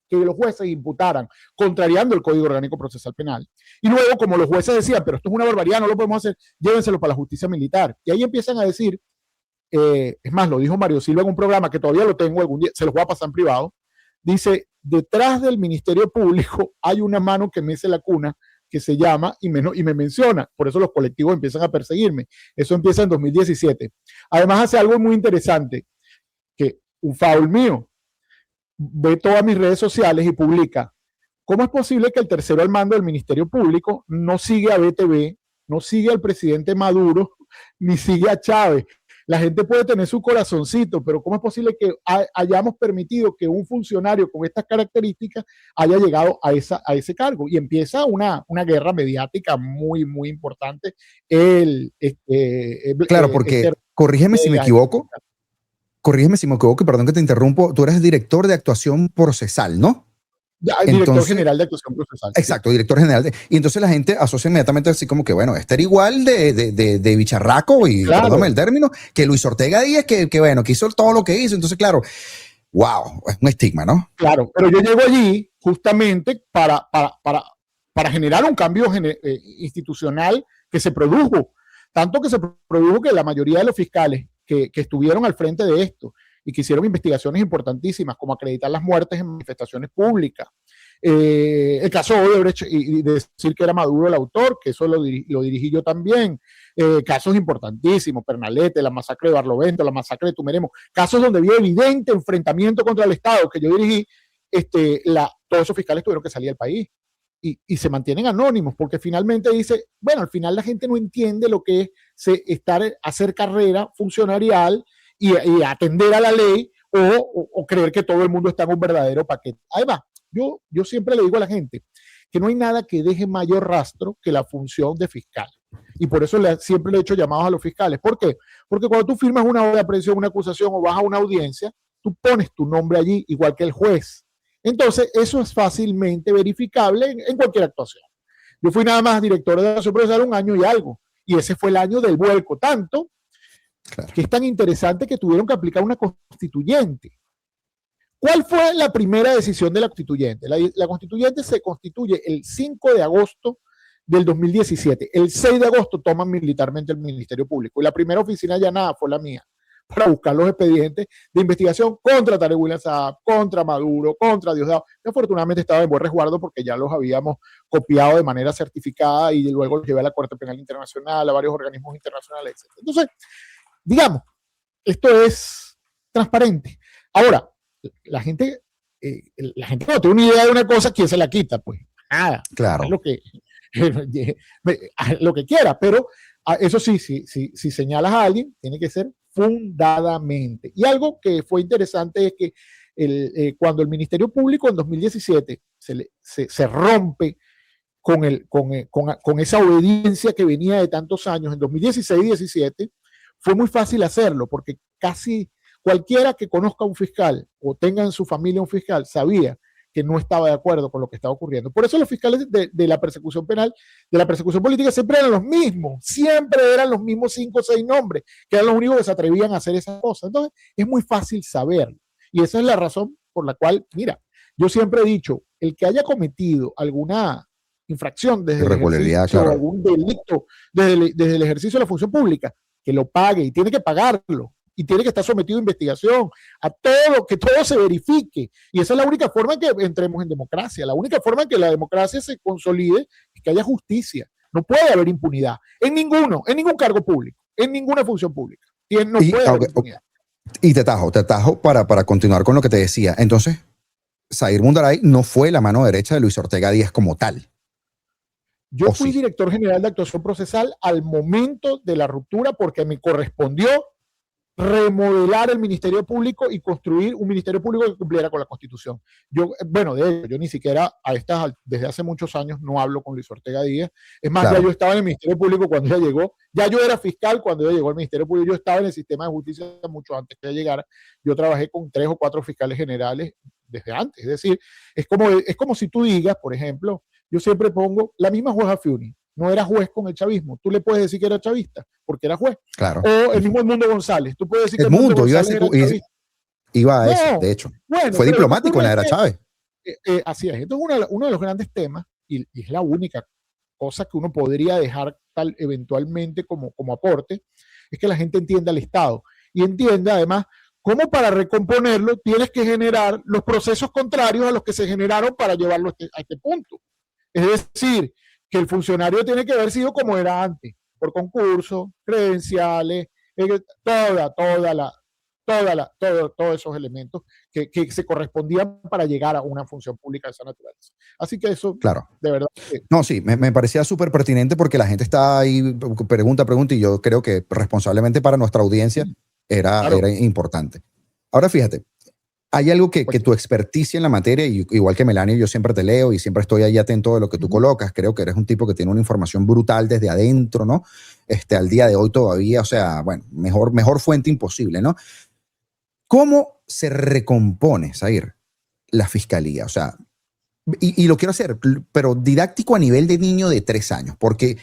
[SPEAKER 1] que los jueces imputaran, contrariando el Código Orgánico Procesal Penal. Y luego, como los jueces decían, pero esto es una barbaridad, no lo podemos hacer, llévenselo para la justicia militar. Y ahí empiezan a decir, es más, lo dijo Mario Silva en un programa que todavía lo tengo, algún día se los voy a pasar en privado, dice, detrás del Ministerio Público hay una mano que mece la cuna, que se llama y me menciona. Por eso los colectivos empiezan a perseguirme. Eso empieza en 2017. Además hace algo muy interesante, que un foul mío ve todas mis redes sociales y publica, ¿cómo es posible que el tercero al mando del Ministerio Público no sigue a BTV, no sigue al presidente Maduro, ni sigue a Chávez? La gente puede tener su corazoncito, pero ¿cómo es posible que hayamos permitido que un funcionario con estas características haya llegado a ese cargo? Y empieza una guerra mediática muy, muy importante.
[SPEAKER 2] Claro, porque, corrígeme si me equivoco, perdón que te interrumpo, tú eres director de actuación procesal, ¿no?
[SPEAKER 1] Director general de actuación procesal.
[SPEAKER 2] Exacto, director general. Y entonces la gente asocia inmediatamente así como que, bueno, este era igual de bicharraco, y
[SPEAKER 1] claro,
[SPEAKER 2] perdóname el término, que Luis Ortega Díaz, que bueno, que hizo todo lo que hizo. Entonces, claro, wow, es un estigma, ¿no?
[SPEAKER 1] Claro, pero yo llego allí justamente para generar un cambio institucional que se produjo. Tanto que se produjo que la mayoría de los fiscales que estuvieron al frente de esto y que hicieron investigaciones importantísimas, como acreditar las muertes en manifestaciones públicas. El caso Odebrecht, y decir que era Maduro el autor, que eso lo dirigí yo también. Casos importantísimos, Pernalete, la masacre de Barlovento, la masacre de Tumeremo, casos donde había evidente enfrentamiento contra el Estado que yo dirigí. Todos esos fiscales tuvieron que salir del país y se mantienen anónimos, porque finalmente dice, bueno, al final la gente no entiende lo que es hacer carrera funcionarial y atender a la ley o creer que todo el mundo está en un verdadero paquete. Además, yo siempre le digo a la gente que no hay nada que deje mayor rastro que la función de fiscal. Y por eso siempre le he hecho llamados a los fiscales. ¿Por qué? Porque cuando tú firmas una orden de aprehensión, una acusación o vas a una audiencia, tú pones tu nombre allí, igual que el juez. Entonces, eso es fácilmente verificable en cualquier actuación. Yo fui nada más director de la Asociación Procesal un año y algo. Y ese fue el año del vuelco. Tanto que es tan interesante que tuvieron que aplicar una constituyente. ¿Cuál fue la primera decisión de la constituyente? La constituyente se constituye el 5 de agosto del 2017. El 6 de agosto toman militarmente el Ministerio Público. Y la primera oficina allanada fue la mía, para buscar los expedientes de investigación contra Tarek William Saab, contra Maduro, contra Diosdado. Que afortunadamente estaba en buen resguardo porque ya los habíamos copiado de manera certificada y luego los llevé a la Corte Penal Internacional, a varios organismos internacionales, etc. Entonces, digamos, esto es transparente. Ahora, la gente no tiene una idea de una cosa, ¿quién se la quita? Pues nada,
[SPEAKER 2] claro.
[SPEAKER 1] Lo que quiera, pero eso sí, si señalas a alguien, tiene que ser fundadamente. Y algo que fue interesante es que cuando el Ministerio Público en 2017 se rompe con esa obediencia que venía de tantos años, en 2016 y 2017, fue muy fácil hacerlo, porque casi cualquiera que conozca a un fiscal o tenga en su familia un fiscal sabía que no estaba de acuerdo con lo que estaba ocurriendo. Por eso los fiscales de la persecución penal, de la persecución política, siempre eran los mismos, siempre eran los mismos 5 o 6 nombres, que eran los únicos que se atrevían a hacer esas cosas. Entonces, es muy fácil saberlo. Y esa es la razón por la cual, mira, yo siempre he dicho, el que haya cometido alguna infracción desde el ejercicio,
[SPEAKER 2] claro,
[SPEAKER 1] algún delito desde el ejercicio de la función pública, que lo pague y tiene que pagarlo y tiene que estar sometido a investigación, a todo, que todo se verifique. Y esa es la única forma en que entremos en democracia. La única forma en que la democracia se consolide es que haya justicia. No puede haber impunidad en ningún cargo público, en ninguna función pública. No puede haber impunidad.
[SPEAKER 2] Y te tajo para continuar con lo que te decía. Entonces, Zair Mundaray no fue la mano derecha de Luis Ortega Díaz como tal.
[SPEAKER 1] Yo fui director general de actuación procesal al momento de la ruptura porque me correspondió remodelar el Ministerio Público y construir un Ministerio Público que cumpliera con la Constitución. Yo, bueno, de hecho, yo ni siquiera desde hace muchos años no hablo con Luis Ortega Díaz. Es más, claro, ya yo estaba en el Ministerio Público cuando ella llegó. Ya yo era fiscal cuando ella llegó al Ministerio Público. Yo estaba en el sistema de justicia mucho antes que ella llegara. Yo trabajé con 3 o 4 fiscales generales desde antes. Es decir, es como si tú digas, por ejemplo, yo siempre pongo la misma jueza Fiuni. No era juez con el chavismo. Tú le puedes decir que era chavista porque era juez.
[SPEAKER 2] Claro.
[SPEAKER 1] O el mismo Edmundo González. Tú puedes decir que
[SPEAKER 2] Edmundo González iba a eso, de hecho. Bueno, fue diplomático en la era Chávez.
[SPEAKER 1] Así es. Entonces, uno de los grandes temas, y es la única cosa que uno podría dejar eventualmente como aporte, es que la gente entienda el Estado. Y entienda, además, cómo para recomponerlo tienes que generar los procesos contrarios a los que se generaron para llevarlo a este punto. Es decir, que el funcionario tiene que haber sido como era antes, por concurso, credenciales, todos esos elementos que se correspondían para llegar a una función pública de esa naturaleza. Así que eso,
[SPEAKER 2] claro,
[SPEAKER 1] de verdad.
[SPEAKER 2] No, sí, me parecía súper pertinente porque la gente está ahí, pregunta, y yo creo que responsablemente para nuestra audiencia era importante. Ahora fíjate, hay algo que tu experticia en la materia, igual que Melania, yo siempre te leo y siempre estoy ahí atento de lo que tú colocas. Creo que eres un tipo que tiene una información brutal desde adentro, ¿no? Al día de hoy todavía, o sea, bueno, mejor fuente imposible, ¿no? ¿Cómo se recompone, Zair, la fiscalía? O sea, y lo quiero hacer, pero didáctico a nivel de niño de 3 años, porque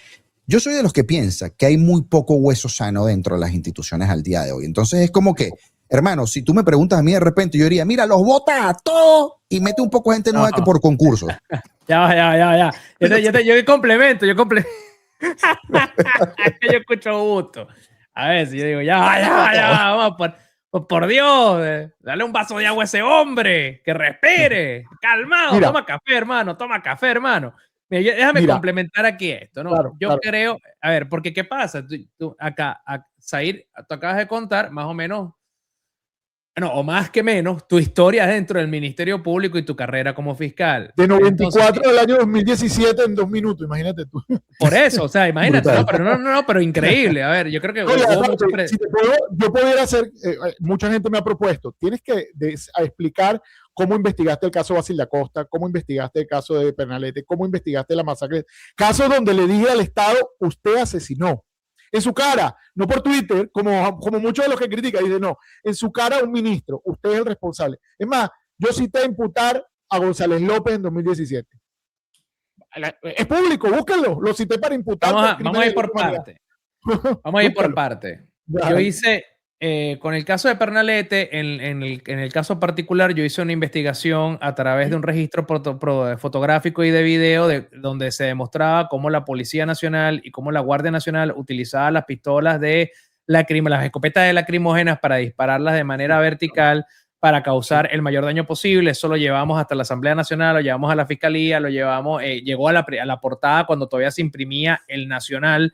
[SPEAKER 2] yo soy de los que piensa que hay muy poco hueso sano dentro de las instituciones al día de hoy. Entonces es como que, hermano, si tú me preguntas a mí de repente, yo diría, mira, los vota a todos y mete un poco de gente nueva que por concurso.
[SPEAKER 3] Ya. Yo complemento. Es que yo escucho gusto. A ver, si yo digo, vamos, por Dios, dale un vaso de agua a ese hombre, que respire, calmado, mira, toma café, hermano. Mira, déjame complementar aquí esto, ¿no? Claro, yo creo, a ver, porque ¿qué pasa? Tú acá, Zair, tú acabas de contar más o menos, bueno, o más que menos, tu historia dentro del Ministerio Público y tu carrera como fiscal.
[SPEAKER 1] De 94 del año 2017 en 2 minutos, imagínate tú.
[SPEAKER 3] Por eso, o sea, imagínate, pero increíble. A ver, yo creo que
[SPEAKER 1] yo pudiera hacer, mucha gente me ha propuesto, tienes que explicar cómo investigaste el caso Basil da Costa, cómo investigaste el caso de Pernalete, cómo investigaste la masacre, casos donde le dije al Estado, usted asesinó. En su cara, no por Twitter, como muchos de los que critican, dicen, no, en su cara un ministro, usted es el responsable. Es más, yo cité a imputar a González López en 2017. Es público, búsquenlo, lo cité para imputar.
[SPEAKER 3] Vamos a ir por parte. Vamos a ir por parte. Yo hice, con el caso de Pernalete, en el caso particular, yo hice una investigación a través de un registro fotográfico y de video donde se demostraba cómo la Policía Nacional y cómo la Guardia Nacional utilizaba las pistolas las escopetas de lacrimógenas para dispararlas de manera vertical para causar el mayor daño posible. Eso lo llevamos hasta la Asamblea Nacional, lo llevamos a la Fiscalía, llegó a la portada cuando todavía se imprimía el Nacional.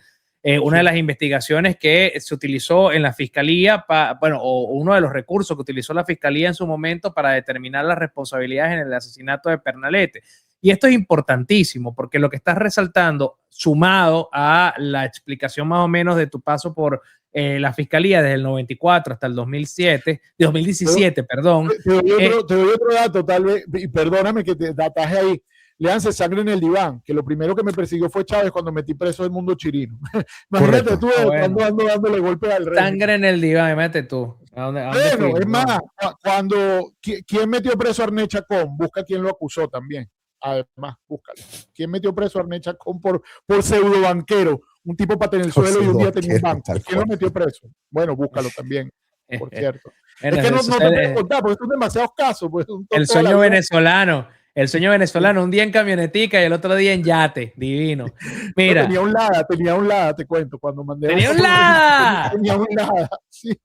[SPEAKER 3] Una de las investigaciones que se utilizó en la Fiscalía, o uno de los recursos que utilizó la Fiscalía en su momento para determinar las responsabilidades en el asesinato de Pernalete. Y esto es importantísimo porque lo que estás resaltando, sumado a la explicación más o menos de tu paso por la fiscalía desde el 94 hasta el 2017, perdón.
[SPEAKER 1] Te doy otro dato, tal vez, y perdóname que te ataje ahí. Léanse Sangre en el Diván, que lo primero que me persiguió fue Chávez cuando metí preso del mundo chirino. Imagínate tú cuando ando dándole golpe al rey.
[SPEAKER 3] Sangre en el Diván, imagínate tú.
[SPEAKER 1] Bueno, es más, ¿quién metió preso a Arné Chacón? Busca quién lo acusó también. Además, búscalo. ¿Quién metió preso a Arné Chacón por pseudo banquero? Un tipo para tener el suelo y un día tenía un banco. ¿Quién lo metió preso? Bueno, búscalo también, por cierto. Es que no te puedo contar, porque son demasiados casos. Pues,
[SPEAKER 3] el sueño venezolano. El sueño venezolano, un día en camionetica y el otro día en yate, divino. Mira.
[SPEAKER 1] Tenía un Lada, te cuento, cuando mandé.
[SPEAKER 3] ¡Tenía un Lada!
[SPEAKER 1] Tenía un Lada, sí.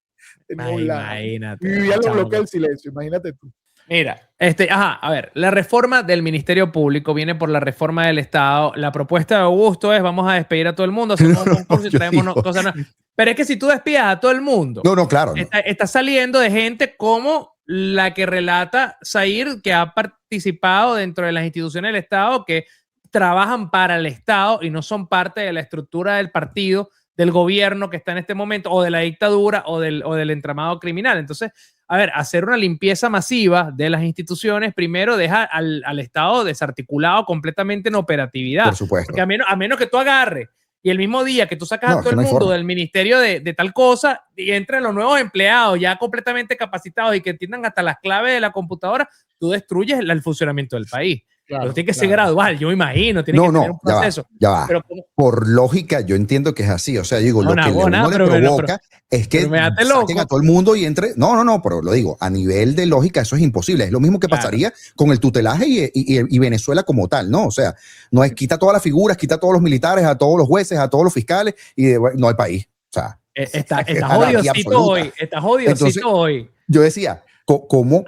[SPEAKER 1] Tenía un Lada. Imagínate. Y vivía en los bloques del silencio, imagínate tú.
[SPEAKER 3] Mira, a ver, la reforma del Ministerio Público viene por la reforma del Estado. La propuesta de Augusto es, vamos a despedir a todo el mundo, hacemos un concurso y traemos cosas. Pero es que si tú despidas a todo el mundo,
[SPEAKER 2] claro.
[SPEAKER 3] Está saliendo de gente como la que relata Zair, que ha participado dentro de las instituciones del Estado, que trabajan para el Estado y no son parte de la estructura del partido, del gobierno que está en este momento, o de la dictadura, o del entramado criminal. Entonces, a ver, hacer una limpieza masiva de las instituciones, primero deja al Estado desarticulado completamente en operatividad.
[SPEAKER 2] Por supuesto.
[SPEAKER 3] Porque a menos que tú agarres y el mismo día que tú sacas a todo el mundo del ministerio de tal cosa y entren los nuevos empleados ya completamente capacitados y que entiendan hasta las claves de la computadora, tú destruyes el funcionamiento del país. Claro, pero tiene que ser gradual, yo me imagino, tiene que tener un proceso.
[SPEAKER 2] Ya va. Pero por lógica, yo entiendo que es así. O sea, digo, lo que uno le provoca es que saquen a todo el mundo y entre. No, pero lo digo, a nivel de lógica, eso es imposible. Es lo mismo que pasaría con el tutelaje y Venezuela como tal, ¿no? O sea, no es quita todas las figuras, quita a todos los militares, a todos los jueces, a todos los fiscales y no hay país. O sea,
[SPEAKER 3] está jodiosito hoy. Está jodiosito hoy.
[SPEAKER 2] Yo decía, ¿cómo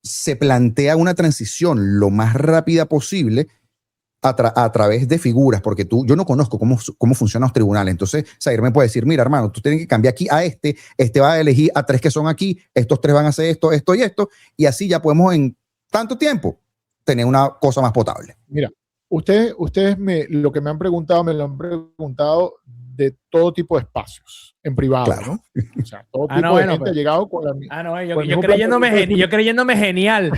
[SPEAKER 2] se plantea una transición lo más rápida posible a través de figuras? Porque yo no conozco cómo funcionan los tribunales. Entonces, Zair me puede decir, mira, hermano, tú tienes que cambiar aquí a este va a elegir a 3 que son aquí, estos 3 van a hacer esto y esto, y así ya podemos en tanto tiempo tener una cosa más potable.
[SPEAKER 1] Mira, ustedes lo que me lo han preguntado de todo tipo de espacios, en privado,
[SPEAKER 2] claro.
[SPEAKER 1] ¿no? O sea, todo tipo de gente ha llegado con la
[SPEAKER 3] yo creyéndome genial.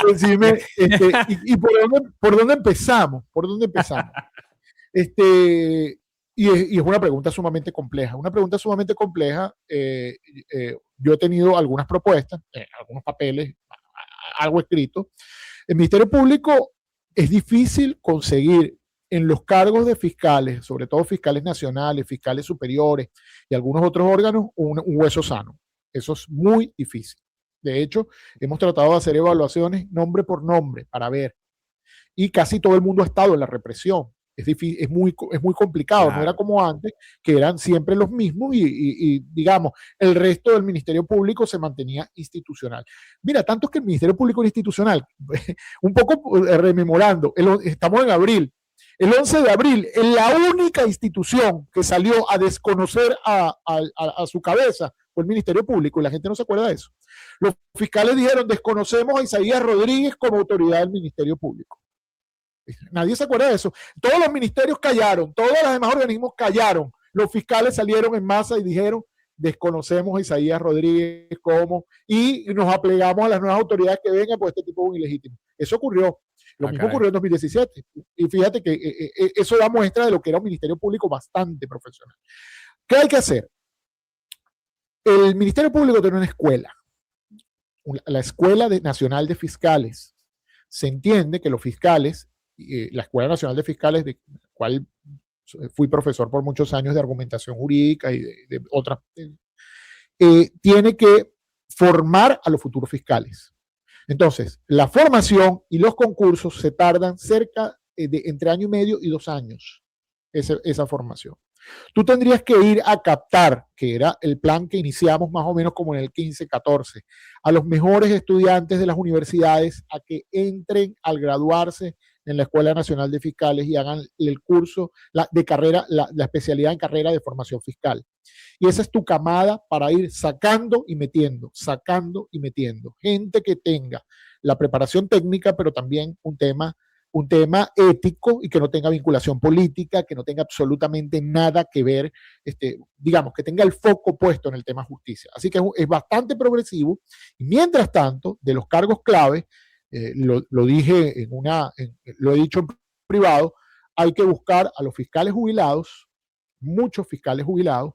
[SPEAKER 1] Decime, ¿y por dónde empezamos? Y es una pregunta sumamente compleja. Yo he tenido algunas propuestas, algunos papeles, algo escrito. El Ministerio Público es difícil conseguir en los cargos de fiscales, sobre todo fiscales nacionales, fiscales superiores y algunos otros órganos, un hueso sano. Eso es muy difícil. De hecho, hemos tratado de hacer evaluaciones nombre por nombre para ver. Y casi todo el mundo ha estado en la represión. Es difícil, es muy complicado. Claro. No era como antes, que eran siempre los mismos y digamos, el resto del Ministerio Público se mantenía institucional. Mira, tanto es que el Ministerio Público era institucional. Un poco rememorando, estamos en abril. El 11 de abril, en la única institución que salió a desconocer a su cabeza fue el Ministerio Público, y la gente no se acuerda de eso. Los fiscales dijeron, desconocemos a Isaías Rodríguez como autoridad del Ministerio Público. Nadie se acuerda de eso. Todos los ministerios callaron, todos los demás organismos callaron. Los fiscales salieron en masa y dijeron, desconocemos a Isaías Rodríguez como, y nos aplegamos a las nuevas autoridades que vengan, pues este tipo es un ilegítimo. Eso ocurrió. Lo mismo ocurrió en 2017. Y fíjate que eso da muestra de lo que era un Ministerio Público bastante profesional. ¿Qué hay que hacer? El Ministerio Público tiene una escuela, la Escuela Nacional de Fiscales. Se entiende que los fiscales, la Escuela Nacional de Fiscales, de la cual fui profesor por muchos años de argumentación jurídica y de otras, tiene que formar a los futuros fiscales. Entonces, la formación y los concursos se tardan cerca de entre 1 año y medio y 2 años, esa formación. Tú tendrías que ir a captar, que era el plan que iniciamos más o menos como en el 15-14, a los mejores estudiantes de las universidades a que entren al graduarse en la Escuela Nacional de Fiscales y hagan el curso de carrera, la especialidad en carrera de formación fiscal. Y esa es tu camada para ir sacando y metiendo. Gente que tenga la preparación técnica, pero también un tema un tema ético y que no tenga vinculación política, que no tenga absolutamente nada que ver, digamos, que tenga el foco puesto en el tema justicia. Así que es bastante progresivo. Y mientras tanto, de los cargos clave, lo dije lo he dicho en privado, hay que buscar a los fiscales jubilados, muchos fiscales jubilados,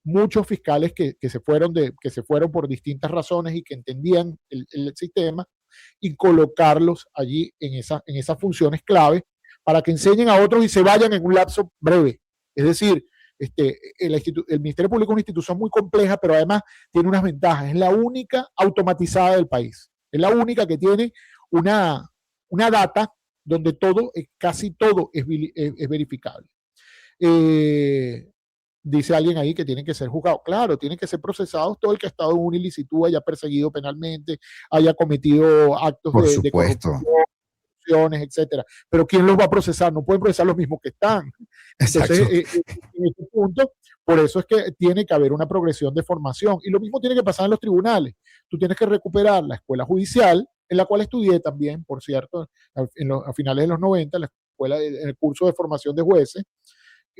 [SPEAKER 1] muchos fiscales que se fueron por distintas razones y que entendían el sistema, y colocarlos allí en esas funciones clave para que enseñen a otros y se vayan en un lapso breve. Es decir, el Ministerio Público es una institución muy compleja, pero además tiene unas ventajas. Es la única automatizada del país. Es la única que tiene una data donde casi todo es verificable. Dice alguien ahí que tienen que ser juzgados. Claro, tienen que ser procesados todo el que ha estado en una ilicitud, haya perseguido penalmente, haya cometido actos de corrupción, etcétera. Pero ¿quién los va a procesar? No pueden procesar los mismos que están. Entonces, en este punto, por eso es que tiene que haber una progresión de formación. Y lo mismo tiene que pasar en los tribunales. Tú tienes que recuperar la escuela judicial, en la cual estudié también, por cierto, a finales de los 90, en el curso de formación de jueces.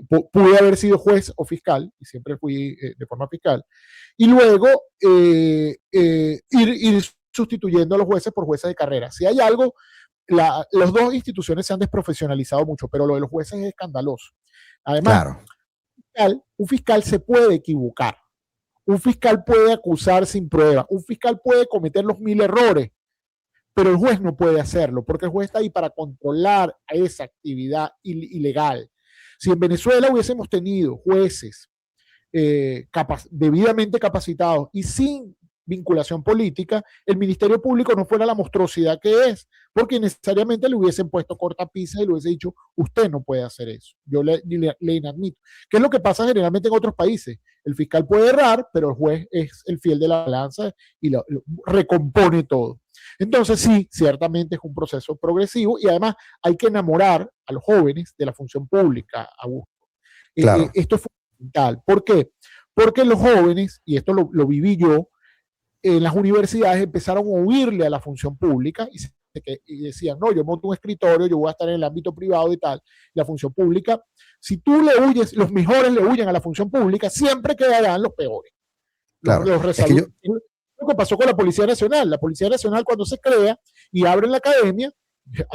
[SPEAKER 1] Pude haber sido juez o fiscal, y siempre fui de forma fiscal, y luego ir sustituyendo a los jueces por jueces de carrera. Si hay algo, las dos instituciones se han desprofesionalizado mucho, pero lo de los jueces es escandaloso. Además, claro, un fiscal se puede equivocar, un fiscal puede acusar sin prueba, un fiscal puede cometer los 1000 errores, pero el juez no puede hacerlo, porque el juez está ahí para controlar esa actividad ilegal. Si en Venezuela hubiésemos tenido jueces debidamente capacitados y sin vinculación política, el Ministerio Público no fuera la monstruosidad que es, porque necesariamente le hubiesen puesto cortapisas y le hubiese dicho, usted no puede hacer eso, yo le inadmito. ¿Qué es lo que pasa generalmente en otros países? El fiscal puede errar, pero el juez es el fiel de la balanza y lo recompone todo. Entonces sí, ciertamente es un proceso progresivo y además hay que enamorar a los jóvenes de la función pública, Augusto.
[SPEAKER 2] Claro.
[SPEAKER 1] Esto es fundamental. ¿Por qué? Porque los jóvenes, y esto lo viví yo, en las universidades empezaron a huirle a la función pública y decían, no, yo monto un escritorio, yo voy a estar en el ámbito privado y tal. La función pública, si tú le huyes, los mejores le huyen a la función pública, siempre quedarán los peores.
[SPEAKER 2] Claro.
[SPEAKER 1] Lo que pasó con la Policía Nacional. La Policía Nacional, cuando se crea y abren la academia,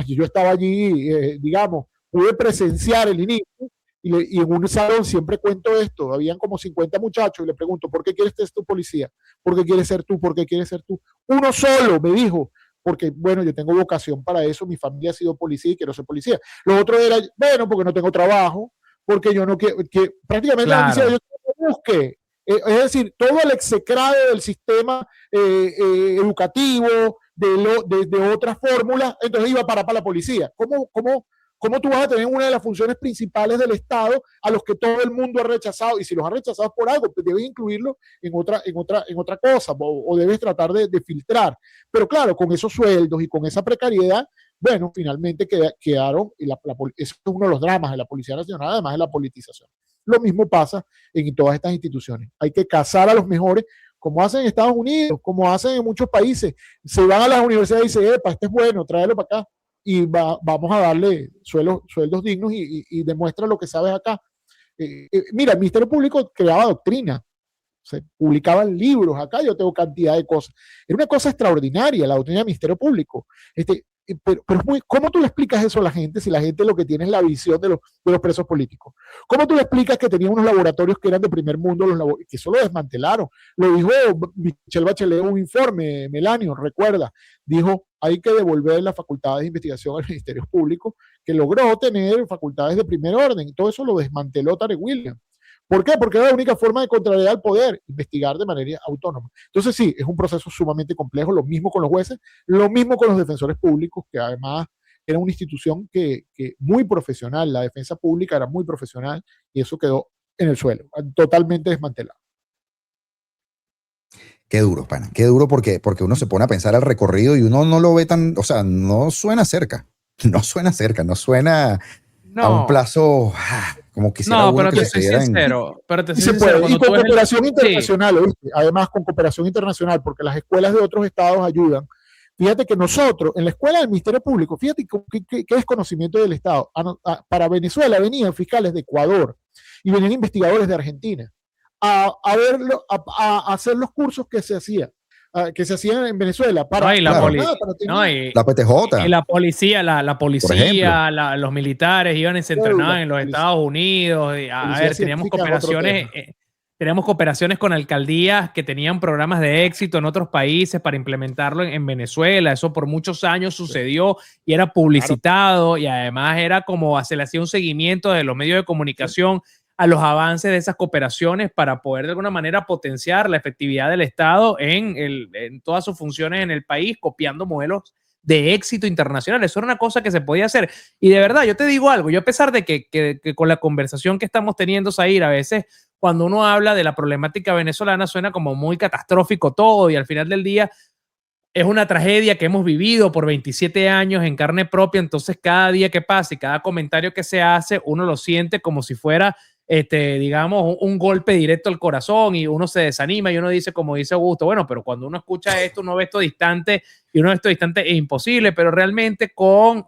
[SPEAKER 1] yo estaba allí, digamos, pude presenciar el inicio y en un salón siempre cuento esto, habían como 50 muchachos y le pregunto, ¿por qué quieres ser tu policía? ¿Por qué quieres ser tú? ¿Por qué quieres ser tú? Uno solo me dijo, porque bueno, yo tengo vocación para eso, mi familia ha sido policía y quiero ser policía. Lo otro era, bueno, porque no tengo trabajo, porque yo no quiero, que prácticamente la policía yo no busque. Es decir, todo el execrado del sistema educativo, de otras fórmulas, entonces iba para la policía. ¿Cómo tú vas a tener una de las funciones principales del Estado a los que todo el mundo ha rechazado? Y si los ha rechazado por algo, pues debes incluirlo en otra cosa o debes tratar de filtrar. Pero claro, con esos sueldos y con esa precariedad, bueno, finalmente quedaron, eso es uno de los dramas de la Policía Nacional, además de la politización. Lo mismo pasa en todas estas instituciones. Hay que cazar a los mejores, como hacen en Estados Unidos, como hacen en muchos países. Se van a las universidades y dicen, epa, este es bueno, tráelo para acá. Y vamos a darle sueldos dignos y demuestra lo que sabes acá. Mira, el Ministerio Público creaba doctrina, se publicaban libros, acá yo tengo cantidad de cosas. Era una cosa extraordinaria la doctrina del Ministerio Público. Pero ¿cómo tú le explicas eso a la gente si la gente lo que tiene es la visión de los presos políticos? ¿Cómo tú le explicas que tenían unos laboratorios que eran de primer mundo, que eso lo desmantelaron? Lo dijo Michelle Bachelet en un informe, Melanio, recuerda, dijo, hay que devolver las facultades de investigación al Ministerio Público, que logró tener facultades de primer orden, y todo eso lo desmanteló Tarek Williams. ¿Por qué? Porque era la única forma de contrariar al poder, investigar de manera autónoma. Entonces sí, es un proceso sumamente complejo, lo mismo con los jueces, lo mismo con los defensores públicos, que además era una institución que muy profesional, la defensa pública era muy profesional y eso quedó en el suelo, totalmente desmantelado.
[SPEAKER 2] Qué duro, pana, qué duro porque uno se pone a pensar el recorrido y uno no lo ve tan, o sea, no suena cerca, no suena a un plazo como quisiera
[SPEAKER 3] no,
[SPEAKER 2] uno
[SPEAKER 3] pero
[SPEAKER 2] que
[SPEAKER 3] te
[SPEAKER 2] se
[SPEAKER 3] soy
[SPEAKER 2] diera
[SPEAKER 3] sincero,
[SPEAKER 1] y se puede, y con cooperación internacional, ¿viste? Además con cooperación internacional, porque las escuelas de otros estados ayudan. Fíjate que nosotros, en la escuela del Ministerio Público, fíjate qué desconocimiento del Estado. Para Venezuela venían fiscales de Ecuador y venían investigadores de Argentina a hacer los cursos que se hacían en Venezuela para,
[SPEAKER 3] No, y la,
[SPEAKER 2] Claro.
[SPEAKER 3] poli-
[SPEAKER 1] para tener-
[SPEAKER 3] no, y-
[SPEAKER 2] La PTJ.
[SPEAKER 3] y la policía, la
[SPEAKER 2] Por
[SPEAKER 3] policía, los militares iban y se entrenaban en los
[SPEAKER 1] policía-
[SPEAKER 3] Estados Unidos. A
[SPEAKER 1] policía
[SPEAKER 3] ver, teníamos
[SPEAKER 1] científica es otro
[SPEAKER 3] cooperaciones, teníamos cooperaciones con alcaldías que tenían programas de éxito en otros países para implementarlo en Venezuela. Eso por muchos años sucedió y era publicitado y además era como se le hacía un seguimiento de los medios de comunicación a los avances de esas cooperaciones para poder de alguna manera potenciar la efectividad del Estado en todas sus funciones en el país, copiando modelos de éxito internacional. Eso era una cosa que se podía hacer. Y de verdad, yo te digo algo, yo a pesar de que con la conversación que estamos teniendo, Zair, a veces cuando uno habla de la problemática venezolana suena como muy catastrófico todo y al final del día es una tragedia que hemos vivido por 27 años en carne propia, entonces cada día que pasa y cada comentario que se hace, uno lo siente como si fuera digamos, un golpe directo al corazón y uno se desanima y uno dice, como dice Augusto, bueno, pero cuando uno escucha esto, uno ve esto distante y uno ve esto distante es imposible, pero realmente con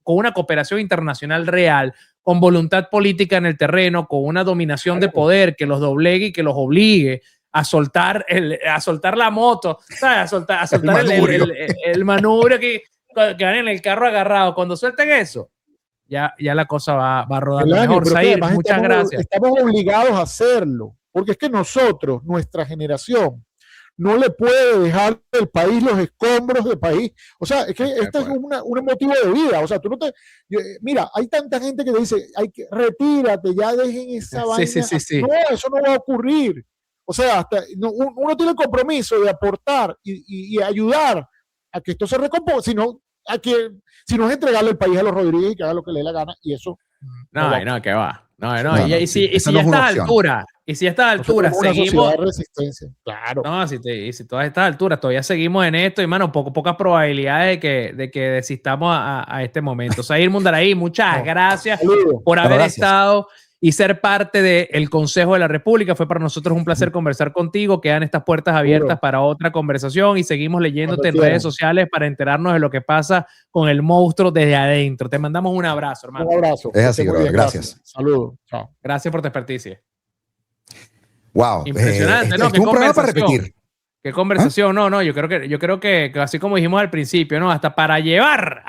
[SPEAKER 3] una cooperación internacional real, con voluntad política en el terreno, con una dominación de poder que los doblegue y que los obligue a soltar la moto, ¿sabes? A soltar el manubrio que van en el carro agarrado. Cuando suelten eso, ya la cosa va rodando mejor. Zair, muchas gracias.
[SPEAKER 1] Estamos obligados a hacerlo, porque es que nosotros, nuestra generación, no le puede dejar el país los escombros del país. O sea, es que este es un motivo de vida. O sea, tú no te... mira, hay tanta gente que te dice, retírate, ya dejen esa vaina.
[SPEAKER 3] Sí.
[SPEAKER 1] No, eso no va a ocurrir. O sea, uno tiene el compromiso de aportar y ayudar a que esto se recomponga, si no es entregarle el país a los Rodríguez y que haga lo que le dé la gana, y eso
[SPEAKER 3] no, que va. Y si
[SPEAKER 2] esa
[SPEAKER 3] a
[SPEAKER 2] no es una
[SPEAKER 3] estas
[SPEAKER 2] opción.
[SPEAKER 3] alturas, seguimos.
[SPEAKER 1] Una resistencia, claro.
[SPEAKER 3] No, si todas estas alturas todavía seguimos en esto, y mano, pocas probabilidades de que desistamos a este momento. Zair Mundarriz, muchas gracias por haber estado y ser parte del Consejo de la República. Fue para nosotros un placer conversar contigo. Quedan estas puertas abiertas para otra conversación y seguimos leyéndote en redes sociales para enterarnos de lo que pasa con el monstruo desde adentro. Te mandamos un abrazo, hermano.
[SPEAKER 1] Un abrazo.
[SPEAKER 2] Es así, brother. Gracias.
[SPEAKER 1] Saludos. Chao.
[SPEAKER 3] Gracias por tu experticia.
[SPEAKER 2] Wow.
[SPEAKER 3] Impresionante, ¿no?
[SPEAKER 2] Es un programa para repetir.
[SPEAKER 3] Qué conversación. No, yo creo que así como dijimos al principio, ¿no? Hasta para llevar.